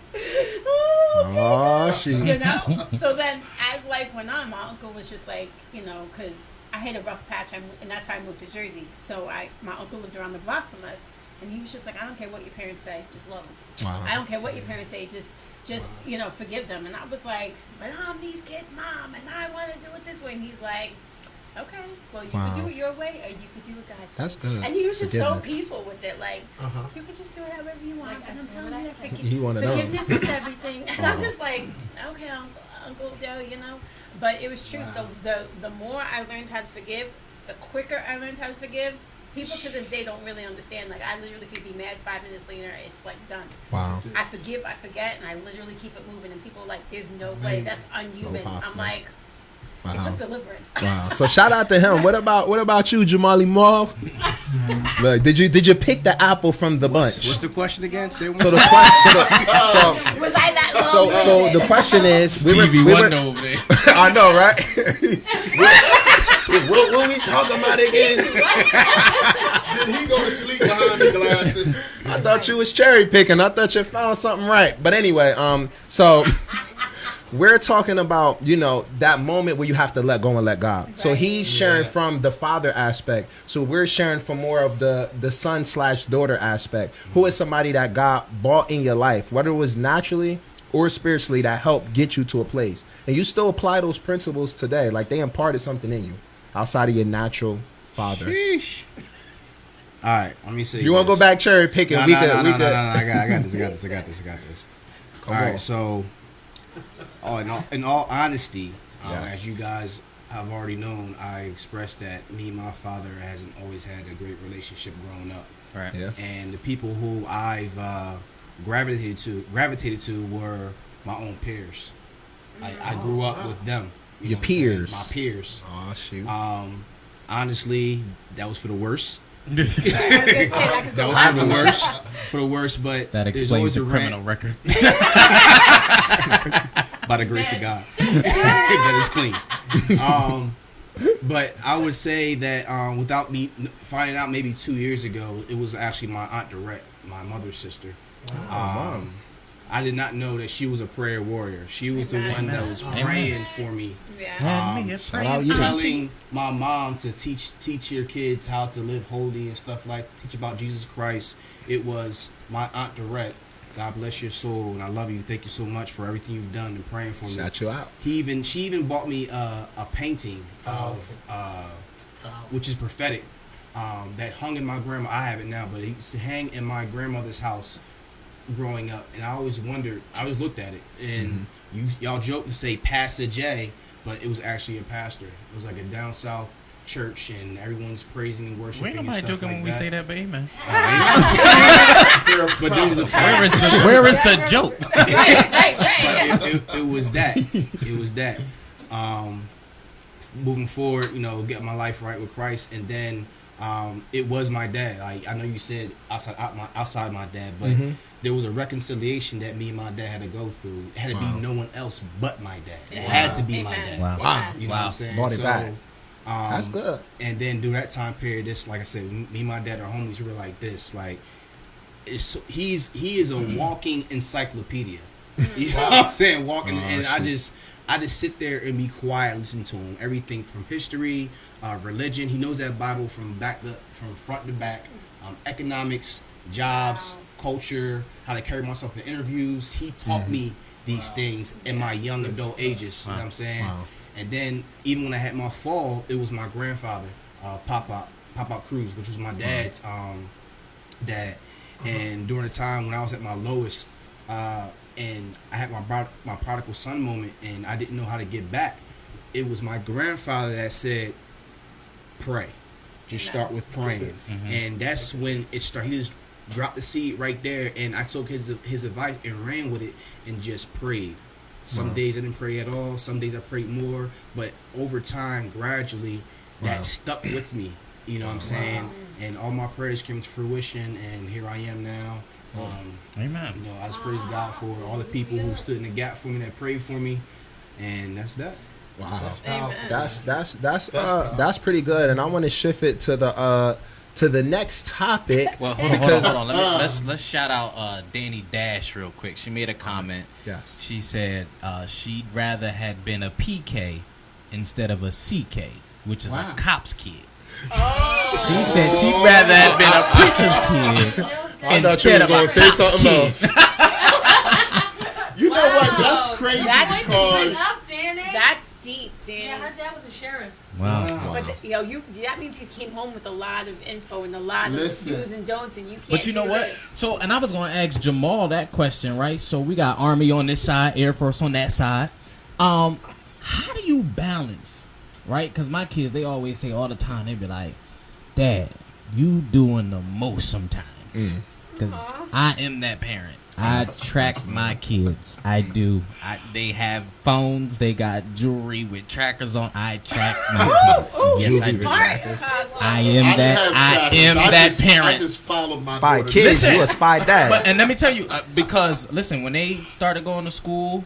So then as life went on, my uncle was just because I had a rough patch, and that's how I moved to Jersey. So my uncle lived around the block from us, and he was just like, I don't care what your parents say, just love them. I don't care what your parents say, just forgive them. And I was like, but I'm these kids' mom, and I want to do it this way. And he's like, okay, well, you could do it your way, or you could do it God's way. That's good. And he was just so peaceful with it. You could just do it however you want. And I'm telling you that forgiveness is everything. And I'm just like, okay, Uncle Joe, But it was true. Wow. The more I learned how to forgive, the quicker I learned how to forgive. People to this day don't really understand. I literally could be mad 5 minutes later, it's done. Wow. I forgive, I forget, and I literally keep it moving. And people are like, there's no way, that's unhuman. I'm like, it took deliverance. Wow. So shout out to him. What about you, Jamali Marv? Look, did you pick the apple from the bunch? What's the question again? So the question. Was I that long? So the question is, Stevie Wonder over there. I know, right? What we talking about again? Did he go to sleep behind the glasses? I thought you was cherry picking. I thought you found something right. But anyway, so we're talking about, you know, that moment where you have to let go and let God. Right. So he's sharing from the father aspect. So we're sharing from more of the son/daughter aspect. Who is somebody that God brought in your life, whether it was naturally or spiritually, that helped get you to a place. And you still apply those principles today. Like they imparted something in you outside of your natural father. Sheesh. All right, let me see. You want to go back cherry picking? No, I got this. All right, so in all honesty, as you guys have already known, I expressed that me and my father hasn't always had a great relationship growing up. Right. Yeah. And the people who I've gravitated to were my own peers. I grew up with them. Your peers. My peers. Oh shoot. Honestly, that was for the worst. That was for the worst, but that explains the criminal record. By the grace of God, that is clean. But I would say that without me finding out, maybe 2 years ago, it was actually my Aunt Dorette, my mother's sister. I did not know that she was a prayer warrior. She was the one that was praying for me. Telling my mom to teach your kids how to live holy and stuff, like teach about Jesus Christ. It was my Aunt Dorette. God bless your soul, and I love you. Thank you so much for everything you've done and praying for me. Shout you out. She even bought me a painting of which is prophetic, that hung in my grandma. I have it now, but it used to hang in my grandmother's house growing up, and I always wondered. I always looked at it, and y'all joke to say Pastor J, but it was actually a pastor. It was like a down south church, and everyone's praising and worshiping. Ain't nobody and stuff joking like when we say that, but amen. But there was a where is the joke? Right. But it was that. It was that. Moving forward, get my life right with Christ, and then it was my dad. Like, I know you said outside my dad, but there was a reconciliation that me and my dad had to go through. It had to be no one else but my dad. It had to be my dad. Wow. You know what I'm saying? Brought it back. That's good. And then through that time period, this, like I said, me and my dad are homies. We were like this. Like, he is a walking encyclopedia. You know what I'm saying? Walking, and I just sit there and be quiet, listen to him. Everything from history, religion. He knows that Bible from front to back. Economics, jobs, culture, how to carry myself in interviews. He taught me these things in my young adult ages. You know what I'm saying? Wow. And then even when I had my fall, it was my grandfather, Pop Cruz, which was my dad's dad. And during the time when I was at my lowest, and I had my prodigal son moment, and I didn't know how to get back, it was my grandfather that said, pray. Just start with praying. And that's when it started. He just dropped the seed right there, and I took his advice and ran with it and just prayed. Some days I didn't pray at all. Some days I prayed more. But over time, gradually, that stuck with me. You know what I'm saying? And all my prayers came to fruition, and here I am now. Amen. I just praise God for all the people who stood in the gap for me, that prayed for me, and that's that. Wow, that's powerful. That's pretty good. And I want to shift it to the next topic. Well, hold on. Let's shout out Danny Dash real quick. She made a comment. Yes. She said she'd rather had been a PK instead of a CK, which is a cop's kid. Oh. She said she'd rather have been a preacher's kid instead of a cop's kid. You know what? That's crazy because that's deep, Danny. Yeah, her dad was a sheriff. Wow. But that means he came home with a lot of info and a lot of do's and don'ts, and you can't. But you know what? This. So, and I was going to ask Jamal that question, right? So we got Army on this side, Air Force on that side. How do you balance, right? Because my kids, they always say all the time, they be like, Dad, you doing the most sometimes. Because I am that parent. I track my kids. I do. They have phones. They got jewelry with trackers on. I track my kids. Yes, I do. I am that parent. I just follow my spy kids. You a spy dad. And let me tell you, because listen, when they started going to school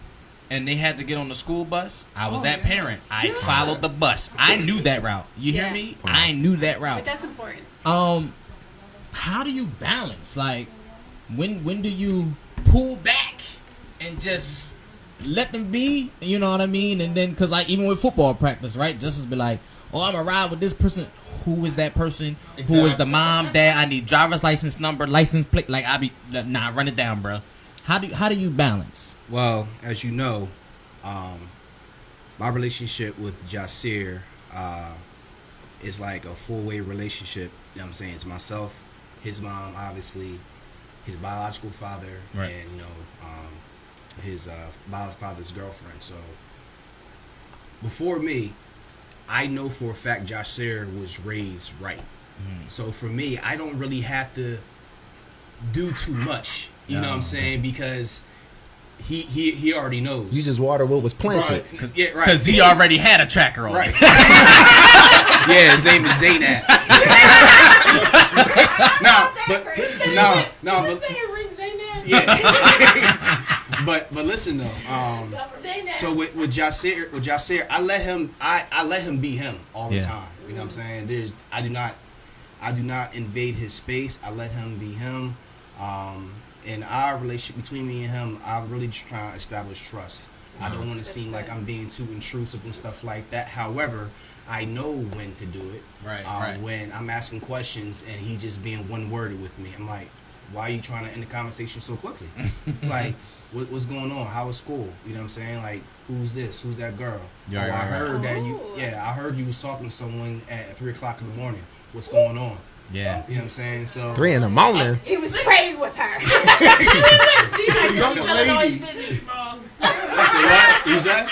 and they had to get on the school bus, I was that parent. I followed the bus. I knew that route. You hear me? Wow. I knew that route. But that's important. How do you balance? Like, when do you pull back and just let them be, you know what I mean? And then, because like even with football practice, right? Just be like, oh, I'm going to ride with this person. Who is that person? Exactly. Who is the mom, dad? I need driver's license number, license plate. Like, run it down, bro. How do you balance? Well, as you know, my relationship with Jasir is like a full-way relationship. You know what I'm saying? It's myself, his mom, obviously, his biological father, right. And, you know, his biological father's girlfriend. So, before me, I know for a fact Jasir was raised right. So, for me, I don't really have to do too much. You know what I'm saying? Because he already knows. You just water what was planted. Right. Because he already had a tracker on. Right. Yeah, his name is Zaynab. Yeah. But listen though. So with Jasir, I let him be him all the time. You know what I'm saying? I do not invade his space. I let him be him. In our relationship between me and him, I'm really just trying to establish trust. I don't want to seem like I'm being too intrusive and stuff like that. However, I know when to do it. Right. When I'm asking questions and he's just being one-worded with me. I'm like, why are you trying to end the conversation so quickly? Like, what's going on? How was school? You know what I'm saying? Like, who's this? Who's that girl? I heard that I heard you was talking to someone at 3 o'clock in the morning. What's going on? Yeah. You know what I'm saying? So 3 in the morning. He was praying with her. Young lady. I said, what? Who's that?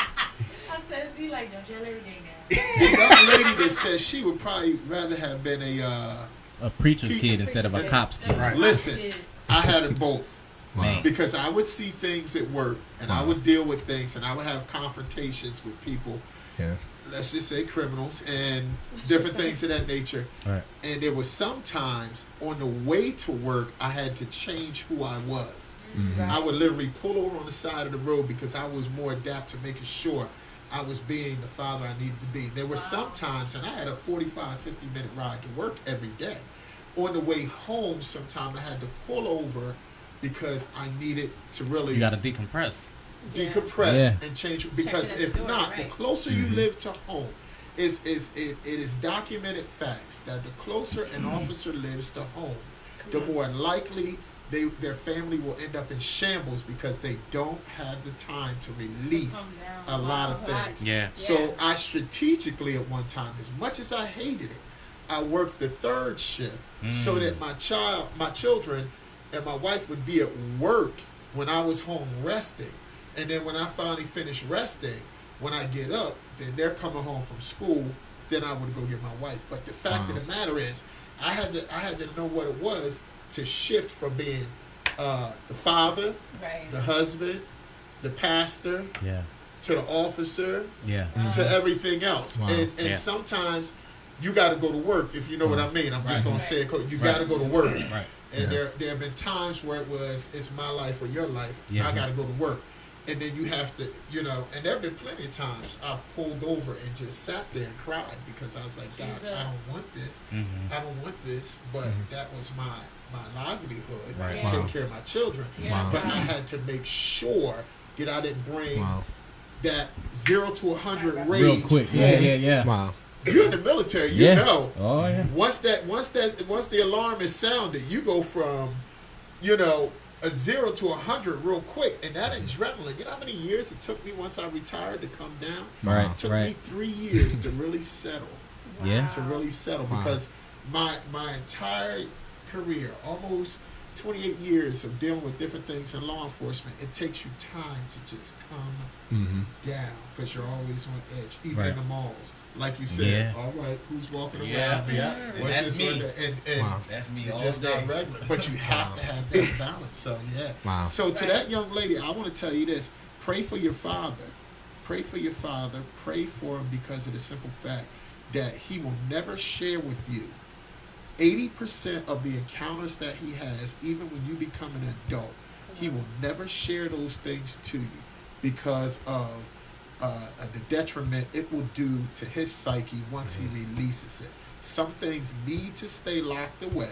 I said, see, like, don't tell everything now. The young lady that says she would probably rather have been a preacher's kid instead of a cop's kid. Right. Listen, I had it both. Man. Because I would see things at work and I would deal with things and I would have confrontations with people. Yeah. Let's just say criminals and different things of that nature. Right. And there was sometimes on the way to work, I had to change who I was. Mm-hmm. Right. I would literally pull over on the side of the road because I was more adept to making sure I was being the father I needed to be. There were some times, and I had a 45, 50-minute ride to work every day. On the way home, sometimes I had to pull over because I needed to really... You got to decompress. And change, because if not, the closer you live to home, it is documented facts that the closer an officer lives to home, the more likely their family will end up in shambles because they don't have the time to release a lot of things. So I strategically at one time, as much as I hated it, I worked the third shift so that my children and my wife would be at work when I was home resting. And then when I finally finish resting, when I get up, then they're coming home from school, then I would go get my wife. But the fact of the matter is, I had to know what it was to shift from being the father, the husband, the pastor, to the officer, to everything else. And sometimes you got to go to work, if you know what I mean. I'm just going to say it. You got to go to work. And there have been times where it's my life or your life. I got to go to work. And then you have to, and there have been plenty of times I've pulled over and just sat there and cried because I was like, God, I don't want this. I don't want this. But that was my livelihood, to take care of my children. But I had to make sure that I didn't bring that 0 to 100 rage. Real quick. Yeah. Wow. You're in the military, you know. Oh, yeah. Once the alarm is sounded, you go from, a 0 to 100 real quick, and that adrenaline. You know how many years it took me once I retired to come down? Right. It took me 3 years to really settle. To really settle because my entire career, almost 28 years of dealing with different things in law enforcement, it takes you time to just come down because you're always on edge, even in the malls. Like you said, all right, who's walking around me? What's that's me. And that's me. It's just not regular. But you have to have that balance. So So to that young lady, I want to tell you this: pray for your father. Pray for your father. Pray for him because of the simple fact that he will never share with you 80% of the encounters that he has, even when you become an adult. He will never share those things to you because of the detriment it will do to his psyche once he releases it. Some things need to stay locked away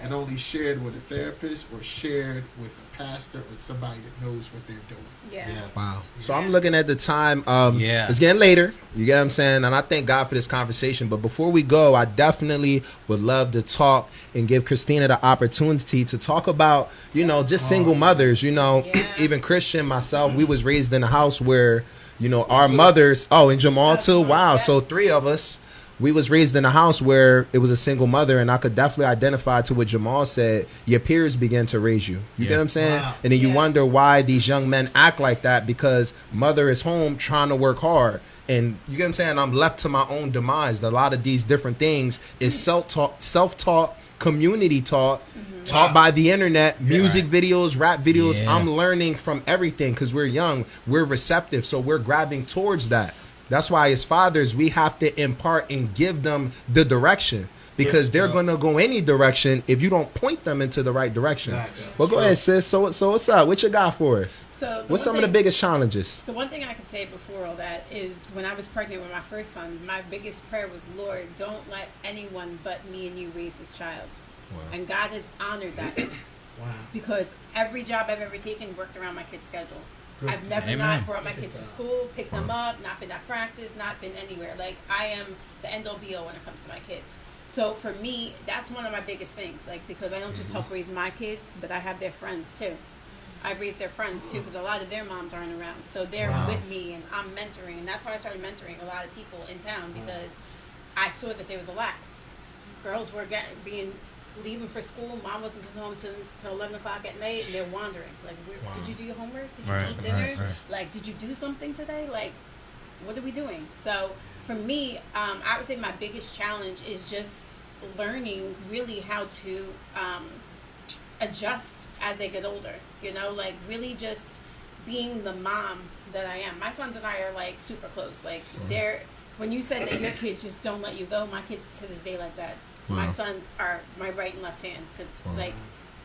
and only shared with a therapist or shared with a pastor or somebody that knows what they're doing. Yeah. Wow. So I'm looking at the time. Yeah. It's getting later. You get what I'm saying? And I thank God for this conversation. But before we go, I definitely would love to talk and give Christina the opportunity to talk about, you know, just single mothers. You know, even Christian, myself, we was raised in a house where, you know, our mothers. Oh, and Jamal too. Wow. So 3 of us. We was raised in a house where it was a single mother, and I could definitely identify to what Jamal said. Your peers begin to raise you. You get what I'm saying? Wow. And then you wonder why these young men act like that, because mother is home trying to work hard. And you get what I'm saying? I'm left to my own demise. A lot of these different things is self-taught, community taught, taught by the internet, music videos, rap videos. I'm learning from everything because we're young. We're receptive, so we're grabbing towards that. That's why as fathers, we have to impart and give them the direction, because they're going to go any direction if you don't point them into the right direction. Well, go ahead, sis. So what's up? What you got for us? So what's some of the biggest challenges? The one thing I can say before all that is when I was pregnant with my first son, my biggest prayer was, Lord, don't let anyone but me and you raise this child. Wow. And God has honored that. Because every job I've ever taken worked around my kid's schedule. I've never not brought my kids to school, picked them up, not been at practice, not been anywhere. Like, I am the end all be all when it comes to my kids. So for me, that's one of my biggest things. Like, because I don't just help raise my kids, but I have their friends too. I've raised their friends too, because a lot of their moms aren't around. So they're with me, and I'm mentoring. And that's how I started mentoring a lot of people in town, because I saw that there was a lack. Girls were leaving for school. Mom wasn't coming home till 11 o'clock at night, and they're wandering. Like, did you do your homework? Did you eat dinner? Like, did you do something today? Like, what are we doing? So for me, I would say my biggest challenge is just learning really how to adjust as they get older. You know, like really just being the mom that I am. My sons and I are like super close. Like when you said that your kids just don't let you go, my kids to this day like that. My sons are my right and left hand. Like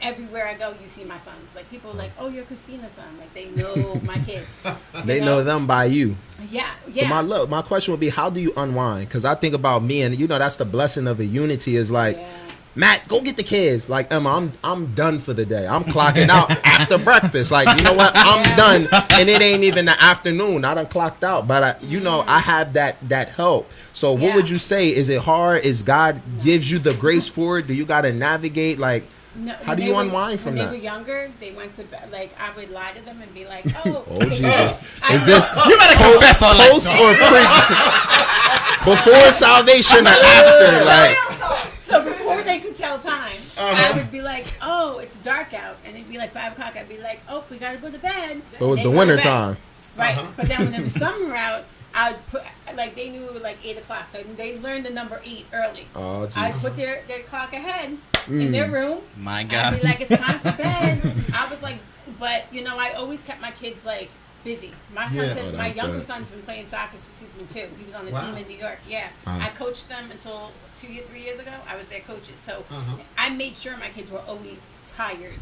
everywhere I go, you see my sons. Like people are like, "Oh, you're Christina's son." Like they know my kids. They know them by you. Yeah. So my question would be, how do you unwind? Because I think about me, and you know that's the blessing of a unity. Is like, Matt, go get the kids. Like, Emma, I'm done for the day. I'm clocking out after breakfast. Like, you know what? I'm done, and it ain't even the afternoon. I done clocked out, but I have that help. So what would you say? Is it hard? Is God gives you the grace for it? Do you got to navigate? Like, how do you unwind from that? When they were younger, they went to bed. Like, I would lie to them and be like, "Oh, Jesus, is this you better confess on post or pre before salvation or after?" Like, so before they could tell time, I would be like, "Oh, it's dark out," and it'd be like 5 o'clock. I'd be like, "Oh, we gotta go to bed." So it's the winter time, right? But then when it was summer out, I would put they knew it was like 8 o'clock, so they learned the number 8 early. Oh, I'd put their clock ahead in their room. My God, I'd be like, "It's time for bed." I was like, but I always kept my kids like busy. My son my younger son's been playing soccer since he's been 2. He was on the team in New York. Yeah, I coached them until 3 years ago. I was their coaches, so I made sure my kids were always tired.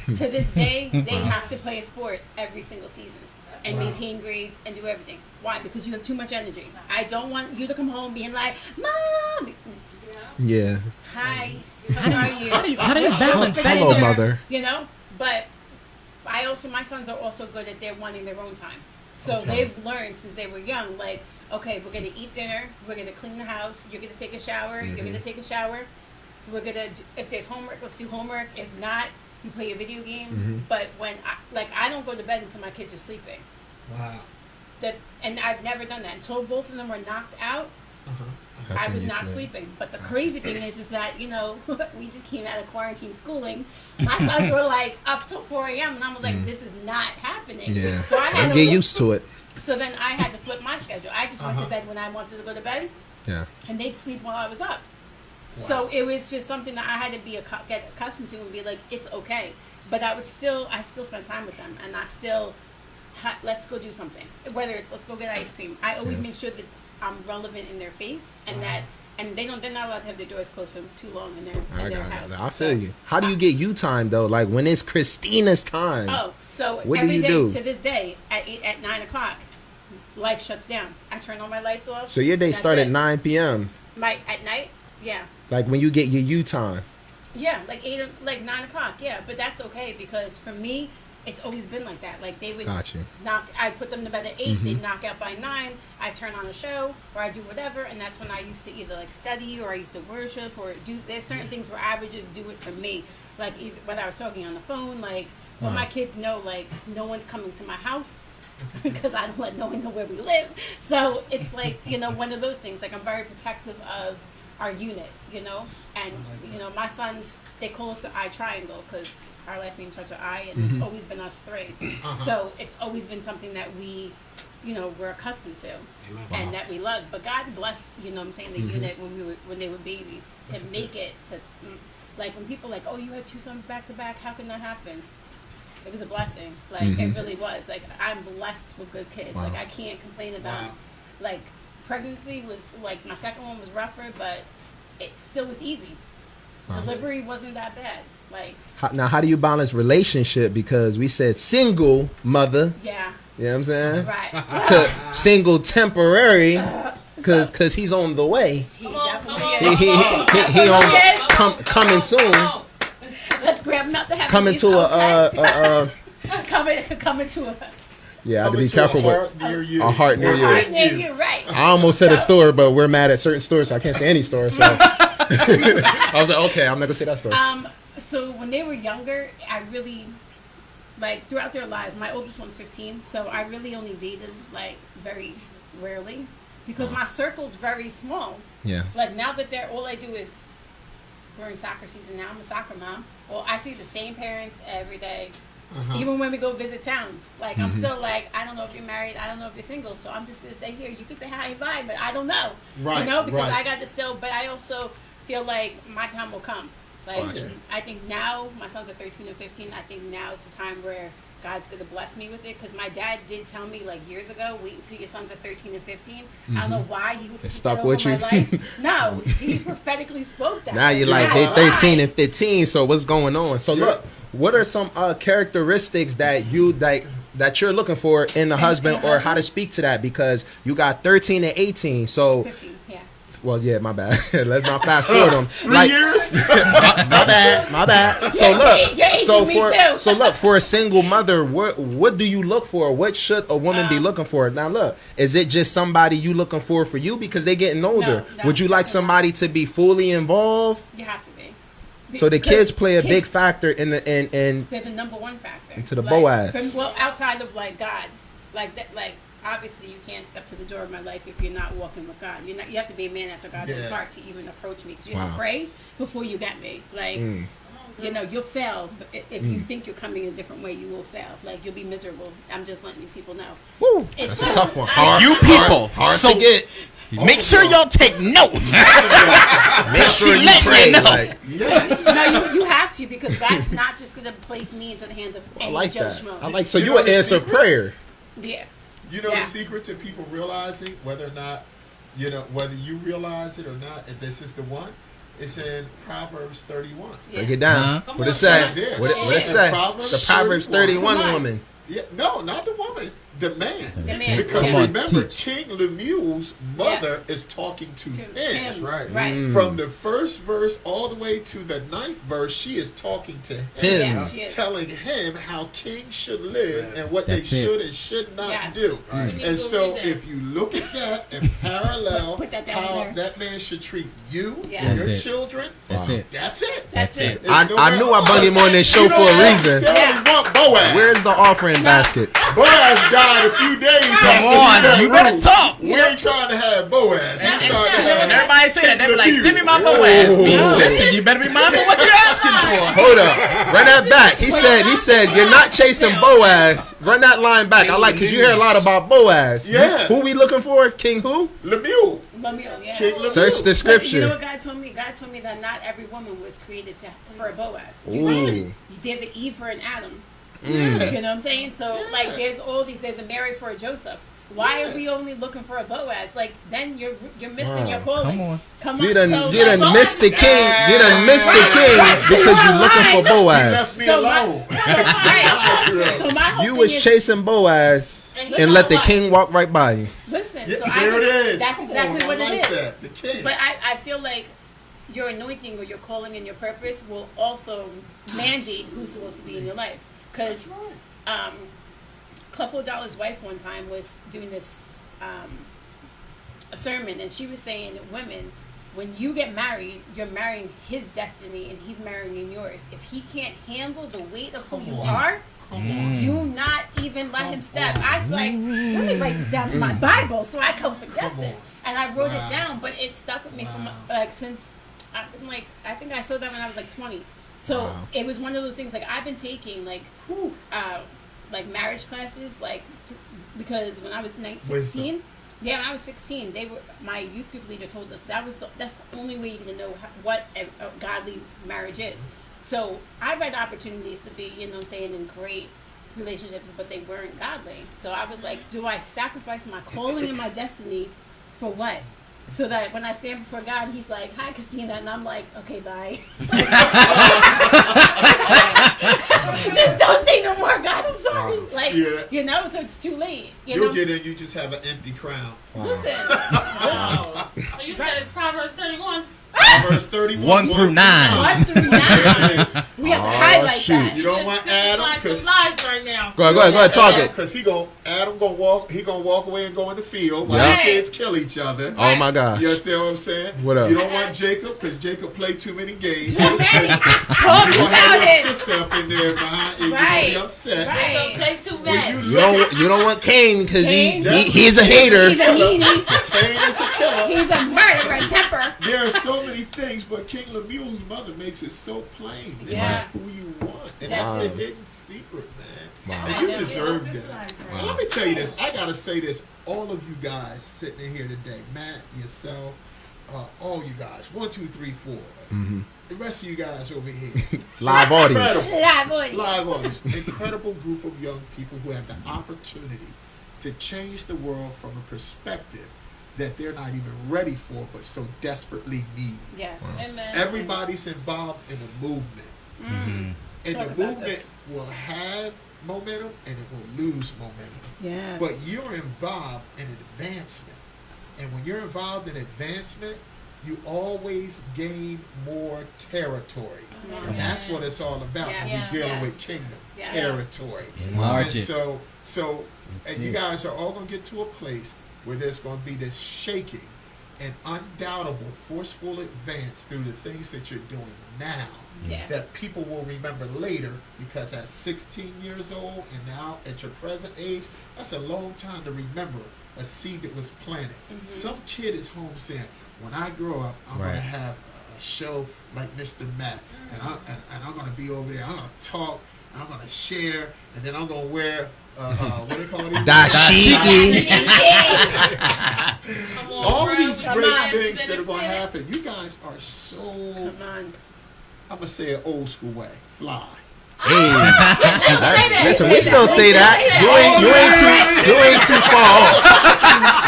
To this day, they have to play a sport every single season and maintain grades and do everything. Why? Because you have too much energy. I don't want you to come home being like, "Mom." Yeah. Hi. How are you? How do you balance that? Hello, mother. But my sons are also good at their wanting their own time. So they've learned since they were young, like, okay, we're going to eat dinner, we're going to clean the house, you're going to take a shower, you're going to take a shower, we're going to, if there's homework, let's do homework. If not, you play a video game. But when, I don't go to bed until my kids are sleeping. Wow. And I've never done that. Until both of them were knocked out, I was not sleeping. But the crazy thing is that, we just came out of quarantine schooling. My sons were like up till 4 a.m. and I was like, this is not happening. Yeah. So I had to get used to it. So then I had to flip my schedule. I just went to bed when I wanted to go to bed. Yeah. And they'd sleep while I was up. Wow. So it was just something that I had to get accustomed to and be like, it's okay. But I still spend time with them, and I still, let's go do something. Whether it's let's go get ice cream. I always make sure that I'm relevant in their face, and they're not allowed to have their doors closed for too long in their house. I feel you. How do you get you time though? Like when it's Christina's time. Oh, so what every do you day do? To this day at 9 o'clock, life shuts down. I turn all my lights off. So your day starts at 9 p.m. At night, yeah. Like when you get your you time. Yeah, like 9 o'clock. Yeah, but that's okay because for me, it's always been like that. Like they would I put them to bed at 8. They'd knock out by 9. I turn on a show or I do whatever, and that's when I used to either like study or I used to worship or do. There's certain things where I would just do it for me. Like either, whether I was talking on the phone, like my kids know, like no one's coming to my house. Because I don't let no one know where we live. So it's like, one of those things. Like I'm very protective of our unit, and my sons, they call us the I triangle because our last name starts with I, and it's always been us three. So it's always been something that we, we're accustomed to and that we love. But God blessed, the unit when they were babies to make it to, like when people like, oh, you had 2 sons back to back. How can that happen? It was a blessing. Like it really was. Like I'm blessed with good kids. Like I can't complain about like pregnancy was like my second one was rougher, but it still was easy. Delivery wasn't that bad. Like how do you balance relationship? Because we said single mother. Yeah. You know what I'm saying? Right. To single temporary because he's on the way. He definitely is. He on coming soon. Let's grab him out the heaven. Coming to a coming to a. Yeah, I have to be careful with a heart near you. Heart near you, right? I almost said a store, but we're mad at certain stores, so I can't say any store. So I was like, okay, I'm not gonna say that store. So when they were younger, I really like throughout their lives. My oldest one's 15, so I really only dated like very rarely because my circle's very small. Yeah. Like now that they're all I do is. We're in soccer season now. I'm a soccer mom. Well, I see the same parents every day. Even when we go visit towns. Like, I'm still like, I don't know if you're married. I don't know if you're single. So I'm just going to stay here. You can say hi and bye, but I don't know. Right, because I got to still, but I also feel like my time will come. Like, I think now, my sons are 13 and 15. I think now is the time where God's going to bless me with it. Because my dad did tell me, like, years ago, wait until your sons are 13 and 15. I don't know why he would speak that over my life. No, he prophetically spoke that. Now you're like, they 13 and 15, so what's going on? So look, what are some characteristics that that you're looking for in a husband or how to speak to that? Because you got 13 and 18, so... 15, yeah. Well, yeah, my bad. Let's not fast forward them. 3 years? my bad. So look, for a single mother, what do you look for? What should a woman be looking for? Now look, is it just somebody you looking for you because they getting older? No, would you like somebody to be fully involved? You have to be. So the kids play a big factor in they're the number one factor. Into the Boaz. Well, outside of like God, like that, like. Obviously, you can't step to the door of my life if you're not walking with God. You have to be a man after God's own heart to even approach me. Because you have to pray before you get me. Like, you'll fail. If you think you're coming a different way, you will fail. Like, you'll be miserable. I'm just letting you people know. Woo, that's a tough one. Hard to get. Make sure y'all take note. Make sure you pray. No, you have to because God's not just going to place me into the hands of any Joe Schmo. So you would answer prayer. Yeah. You know the secret to people realizing whether or not, whether you realize it or not, if this is the one, it's in Proverbs 31. Yeah. Break it down. What it say? What it say? The Proverbs 31 woman. Yeah, no, not the woman. The man. Because remember, King Lemuel's mother is talking to him. That's right. From the first verse all the way to the 9th verse, she is talking to him. Yes, telling him how kings should live and what they should and should not do. And so if you look at that and parallel how that man should treat you, your children, that's it. That's it. That's it. I knew I brought him on this show for a reason. Want Boaz. Where's the offering basket? Boaz died a few days. Come on, you better talk. We ain't trying to have Boaz. We're trying to have. And everybody say that. They be like, send me my Boaz. Listen, you better be mindful what you're asking for. Hold up. Run that back. He said, you're not chasing Boaz. Run that line back. I like, because you hear a lot about Boaz. Yeah. Who we looking for? King who? Lemuel. King Lemuel. Search the scripture. You know what God told me? God told me that not every woman was created for a Boaz. Ooh. There's an Eve for an Adam. Yeah. You know what I'm saying? So, like, there's all these. There's a Mary for a Joseph. Why are we only looking for a Boaz? Like, then you're missing your calling. Come on. You done missed the king. You done missed the king because you're looking for Boaz. You left me alone. So my whole You thing was is, chasing Boaz and let the king walk right by you. listen, Yeah, so there it is. that's exactly what it is. The king. But I feel like your anointing or your calling and your purpose will also mandate who's supposed to be in your life. Because Clifford Dollar's wife one time was doing this a sermon, and she was saying that women, when you get married, you're marrying his destiny and he's marrying yours. If he can't handle the weight of who you are, do not even let him step. I was like, let me write this down in my Bible so I don't forget this. And I wrote it down, but it stuck with me from since I've been I think I saw that when I was 20. So it was one of those things I've been taking marriage classes because when I was 16. Yeah, when I was 16, my youth group leader told us that's the only way you're going to know what a godly marriage is. So I've had opportunities to be, in great relationships, but they weren't godly. So I was like, do I sacrifice my calling and my destiny for what? So that when I stand before God, he's like, hi, Christina. And I'm like, okay, bye. Just don't say no more, God. I'm sorry. So it's too late. You'll get in, you just have an empty crown. Listen. Wow. So you said it's Proverbs 31. Proverbs 31. 1 through 9. 1 through 9. We have to highlight that. You don't want Adam because lies right now. Go ahead, talk it. Because Adam gonna walk away and go in the field while the kids kill each other. Oh my gosh. You understand what I'm saying? What up? You don't want Jacob because Jacob played too many games. Too many. Talk You're gonna have about your it. sister up in there behind you. Right. You're gonna be upset. Right. Play too bad. You don't want Cain because Cain? he's a hater. He's a meanie. Cain is a killer. He's a murderer, temper. There are so many things, but King Lemuel's mother makes it so plain. This is who you want. And that's the hidden secret, man. And you deserve that. Now, let me tell you this. I got to say this. All of you guys sitting in here today, Matt, yourself, all you guys, 1, 2, 3, 4. Mm-hmm. The rest of you guys over here. Live audience. Live audience. Incredible group of young people who have the opportunity to change the world from a perspective that they're not even ready for, but so desperately need. Yes. Wow. Amen. Everybody's involved in the movement. Mm-hmm. And the movement will have momentum and it will lose momentum. Yes. But you're involved in advancement. And when you're involved in advancement, you always gain more territory. And that's what it's all about when we're dealing with kingdom. Territory. Enlarge it. So and you guys are all going to get to a place where there's going to be this shaking and undoubtable forceful advance through the things that you're doing now that people will remember later, because at 16 years old and now at your present age, that's a long time to remember a seed that was planted. Mm-hmm. Some kid is home saying, when I grow up, I'm going to have a show like Mr. Matt, and I'm going to be over there, I'm going to talk, I'm going to share, and then I'm going to wear what do they call these? Dashiki. All of these great things that are going to happen. You guys are so, I'm going to say it old school way, fly. Hey, listen, we still say that. You ain't too far off.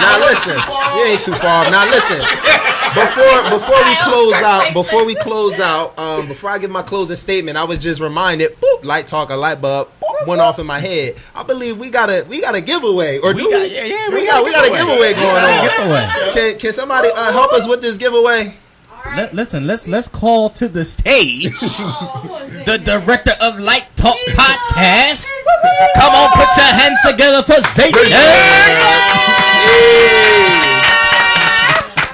Now listen, you ain't too far off. Now listen, before we close out, before I give my closing statement, I was just reminded, light talk, a light bulb went off in my head. I believe we got a giveaway, or we got a giveaway going on. Can somebody help us with this giveaway? Listen, let's call to the stage the director of Light Talk Podcast. Come on, put your hands together for Zayden.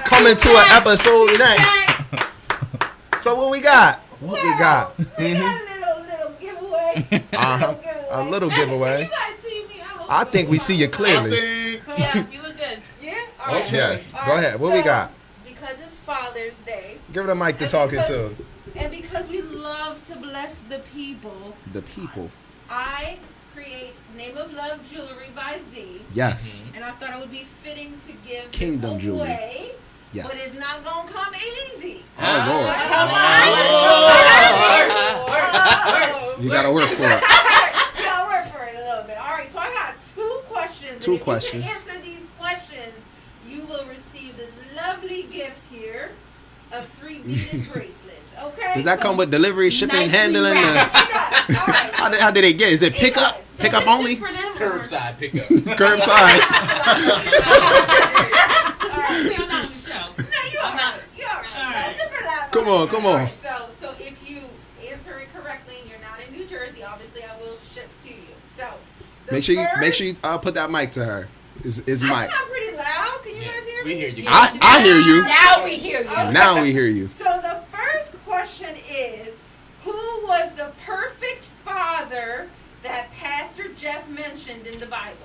Coming to an episode next. So what we got? We got a little giveaway. A little giveaway. You guys see me? I think we see you clearly. Yeah, you look good. Yeah? All right. Okay. Go ahead. What we got? Because it's Father's Day. Give it a mic to talk into. And because we love to bless the people. I create Name of Love jewelry by Z. Yes. And I thought it would be fitting to give Kingdom this jewelry. away. Yes. But it's not going to come easy. Oh, Lord. Come on. You got to work for it. You got to work for it a little bit. All right, so I got 2 questions. Two and questions. If you can answer these questions, you will receive this lovely gift here of 3 beaded bracelets. Okay? Does that come with delivery, shipping, handling? All right. How did they get? Is it pickup? So Pickup only? Curbside pickup. Curbside. I'm not on the show. No, you all right. You all right. All right. Just relax. Come Come on. Right, so if you answer it correctly and you're not in New Jersey, obviously I will ship to you. So Make sure you put that mic to her. Is mic? I sound pretty loud. Can you guys hear me? We hear you. I hear you. Now we hear you. Okay. Now we hear you. So the first question is, who was the perfect father that Pastor Jeff mentioned in the Bible?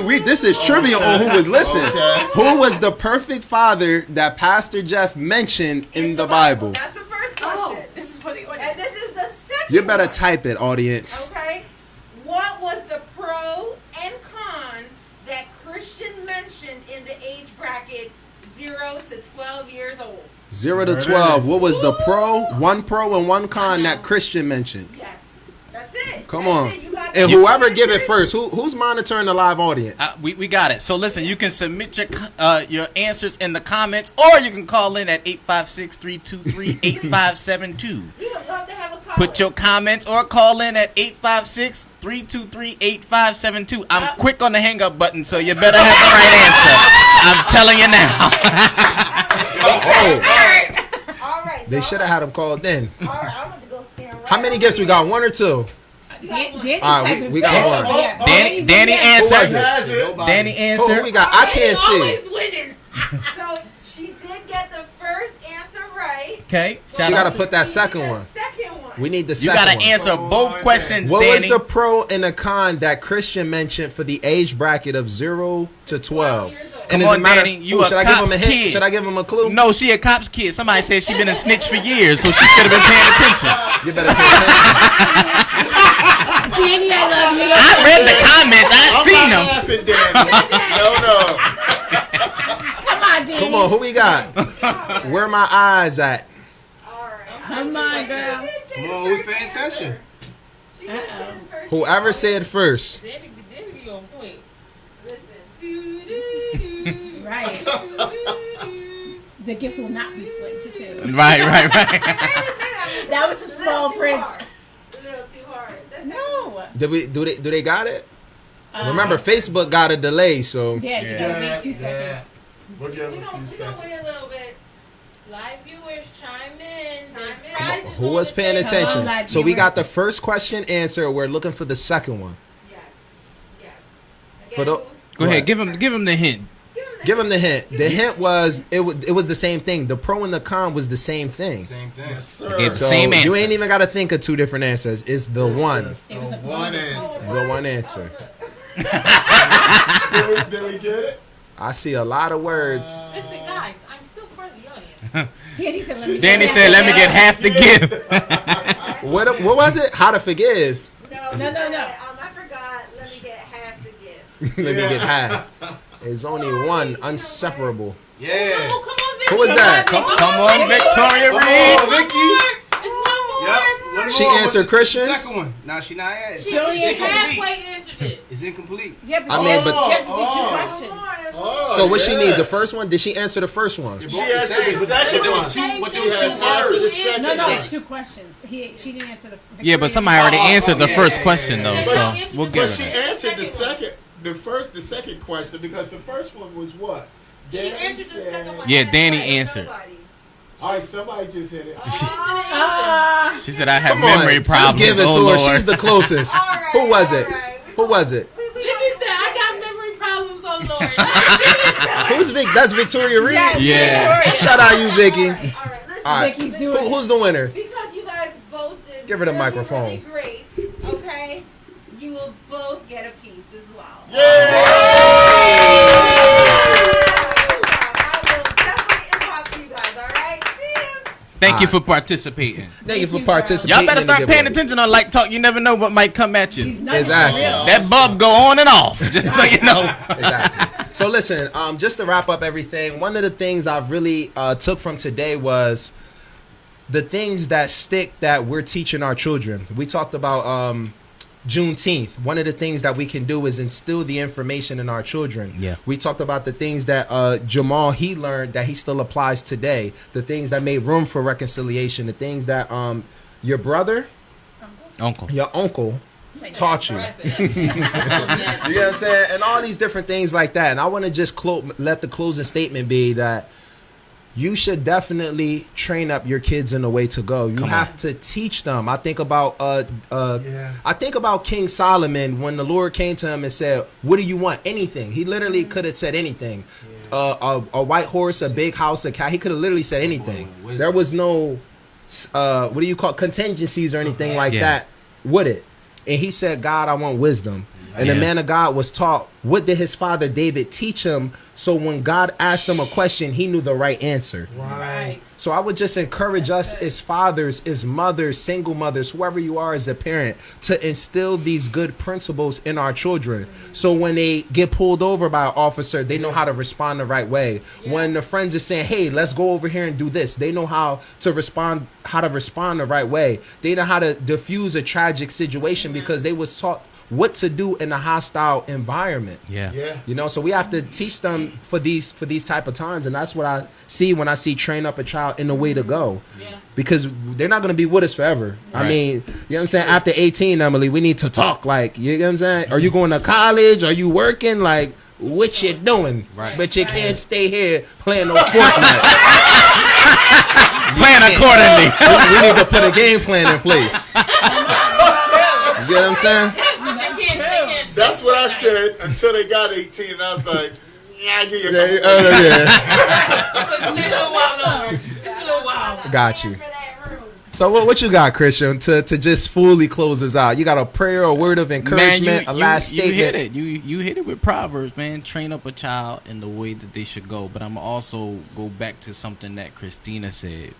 We this is trivia on who was listening. Okay. Who was the perfect father that Pastor Jeff mentioned in the Bible? That's the first question. This is for the audience. And this is the second You better one. type it, audience. Okay. What was the pro and con that Christian mentioned in the age bracket 0 to 12 years old? 0 to 12. What was the one pro and one con that Christian mentioned? Yes. That's it. Come That's on. it. You got And the whoever give it answer. first, who's monitoring the live audience? We got it. So listen, you can submit your answers in the comments, or you can call in at 856-323-8572. We would love to have a call. Put your comments or call in at 856-323-8572. I'm quick on the hang up button, so you better have the right answer. I'm telling you now. All right. They should have had him called in. All right. I'm going to go stand right How many over gifts we here. got? 1 or 2? Danny's All right, typing we got fast. one. Yeah, Danny Danny's Who was answered. it? Danny Who answered. we got? I can't see. Always winning. So she did get the first answer right. Okay. She Shout got out. to put that We second need the one. Second one. We need the You second gotta one. answer both questions, What Danny. was the pro and the con that Christian mentioned for the age bracket of 0 to 12? Come as a on, matter- Danny, you Ooh, a should I give him cop's a hint? kid. Should I give him a clue? No, she a cop's kid. Somebody said she been a snitch for years, so she should have been paying attention. You better pay attention. Danny, I love you. I read the comments. I I'm seen not them. laughing, Danny. No. Come on, Danny. Come on, who we got? Where my eyes at? All right. Come on, girl. Come on, who's paying attention? She did say the first. Whoever said first. Danny be on point. Listen. Right. The gift will not be split into 2. Right. That was a small print. A little too hard. That's No. Do they got it? Remember, Facebook got a delay, so Yeah, you gotta wait 2 seconds. We'll give We him a don't few wait seconds. a little bit. Live viewers chime in. There's Chime in. prizes who on was the paying table. Come on, attention? live So we viewers. got the first question answer. We're looking for the second one. Yes. Yes. For the- Go ahead. Give him the hint. Give him the hint. The hint was it was the same thing. The pro and the con was the same thing. Same thing. Yes, sir. Gave the So same answer. you ain't even got to think of 2 different answers. It's the one. It was a One bonus. answer. The one answer. Did we get it? I see a lot of words. Listen, guys, I'm still part of the audience. Danny said, let me Danny said, "Let me get half the gift." What was it? How to forgive. No. No. I forgot. Let me get half the gift. Let me get half. It's only one inseparable. Yeah. Oh, come on, Vicky. Who was that? Come on, Victoria Come Reed. on, Vicky. It's one more. Yep. One She more. answered What's the Christians? Second one. Nah, she not answered. She only It's answered incomplete. Halfway answered it. It's incomplete. Yeah, but I mean, but- she has to do 2 questions. So what she need? The first one? Did she answer the first one? She answered the second There one. was two. But She there was has two answered the words. second No, one. it's 2 questions. She didn't answer the. Yeah, but somebody already answered the yeah, first yeah, question though, yeah. so we'll But give she her. answered the second question because the first one was what? She Danny answered the said- second one. Yeah, Danny answered. All right, somebody just hit it. She said, "I have Come on, memory problems." Just give it oh to her. Lord. She's the closest. Alright, Who was it? alright. Who was it? Vicky said, I got memory problems, oh Lord. Who's Vic? That's Victoria Reed. Yeah. Shout out you, Vicky. Alright, listen. All right. Vicky's doing. Who's the winner? Because you guys both did Give her the really, microphone. really great, okay? You will both get a piece as well. I will definitely inbox you guys, alright? See ya! Thank you for participating. Thank you for you, participating. Y'all better in the start paying giveaway. attention on Like Talk. You never know what might come at you. These nuggets Exactly. are real. That bulb go on and off, just so you know. Exactly. So listen, just to wrap up everything, one of the things I really took from today was the things that stick that we're teaching our children. We talked about Juneteenth. One of the things that we can do is instill the information in our children. Yeah. We talked about the things that Jamal, he learned that he still applies today. The things that made room for reconciliation. The things that your brother, Uncle. your uncle taught you. Wrap it up. You know what I'm saying? And all these different things like that. And I want to just let the closing statement be that you should definitely train up your kids in the way to go. You have to teach them. I think about King Solomon when the Lord came to him and said, "What do you want?" Anything. He literally could have said anything. A white horse, a big house, a cat. He could have literally said anything. There was no contingencies or anything like that with it. And he said, "God, I want wisdom." And the man of God was taught, what did his father David teach him? So when God asked him a question, he knew the right answer. Right. So I would just encourage us as fathers, as mothers, single mothers, whoever you are as a parent, to instill these good principles in our children. So when they get pulled over by an officer, they know how to respond the right way. When the friends are saying, "Hey, let's go over here and do this," they know how to respond the right way. They know how to diffuse a tragic situation because they was taught what to do in a hostile environment. You know, so we have to teach them for these type of times, and that's what I see when I see train up a child in the way to go. Because they're not going to be with us forever. I mean, you know what I'm saying? After 18, Emily, we need to talk. Like, you know what I'm saying? Are you going to college? Are you working? Like, what you doing? But you can't stay here playing no Fortnite. Plan accordingly. We need to put a game plan in place. You get what I'm saying? That's what I said until they got 18, and I was like, "Yeah, I give you a couple Got you. So what you got, Christian, to just fully close us out? You got a prayer, a word of encouragement, a last statement? You hit it. You hit it with Proverbs, man. Train up a child in the way that they should go. But I'm also go back to something that Christina said.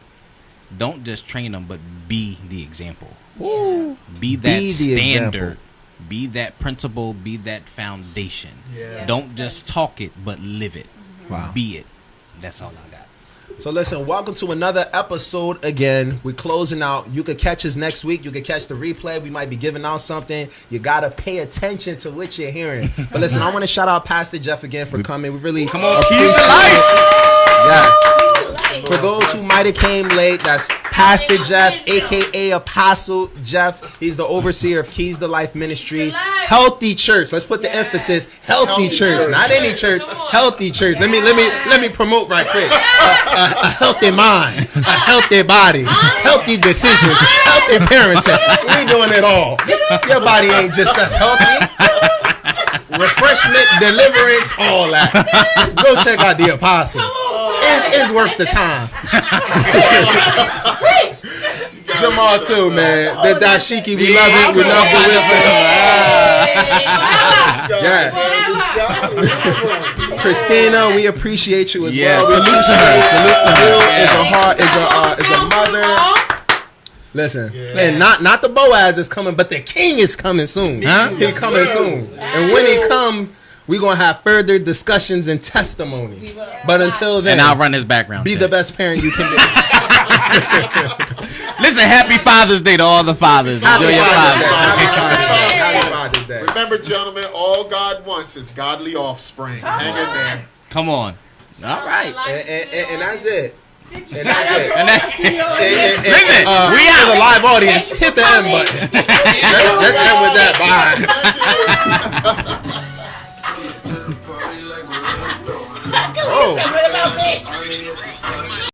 Don't just train them, but be the example. Be that standard. Be that principle. Be that foundation. Don't just talk it, but live it. Be it. That's all I got. So listen, welcome to another episode again. We're closing out. You could catch us next week. You could catch the replay. We might be giving out something. You got to pay attention to what you're hearing. But listen, I want to shout out Pastor Jeff again for coming. We really appreciate it. Yes. For those who might have came late, that's Pastor Jeff, a.k.a. Apostle Jeff. He's the overseer of Keys to Life Ministry. Healthy church. Let's put the emphasis. Healthy church. Not any church. Healthy church. Let me promote right quick. A healthy mind. A healthy body. Healthy decisions. Healthy parenting. We doing it all. Your body ain't just as healthy. Refreshment, deliverance, all that. Go check out the Apostle. It's worth the time. Jamal too, man. The dashiki, we love it. We love the wisdom. Yes. Christina, we appreciate you as well. Salute to her. Is a mother. Listen, and not the Boaz is coming, but the King is coming soon. He's coming soon, and when he comes, we're going to have further discussions and testimonies. But until then, and I'll run his background. Be the best parent you can be. Listen, happy Father's Day to all the fathers. Enjoy your Happy Father's Day. Remember, gentlemen, all God wants is godly offspring. Hang in there. Come on. All right. And that's it. And that's Listen, we have a live audience. Hit the M button. Let's end with that. Bye. Oh.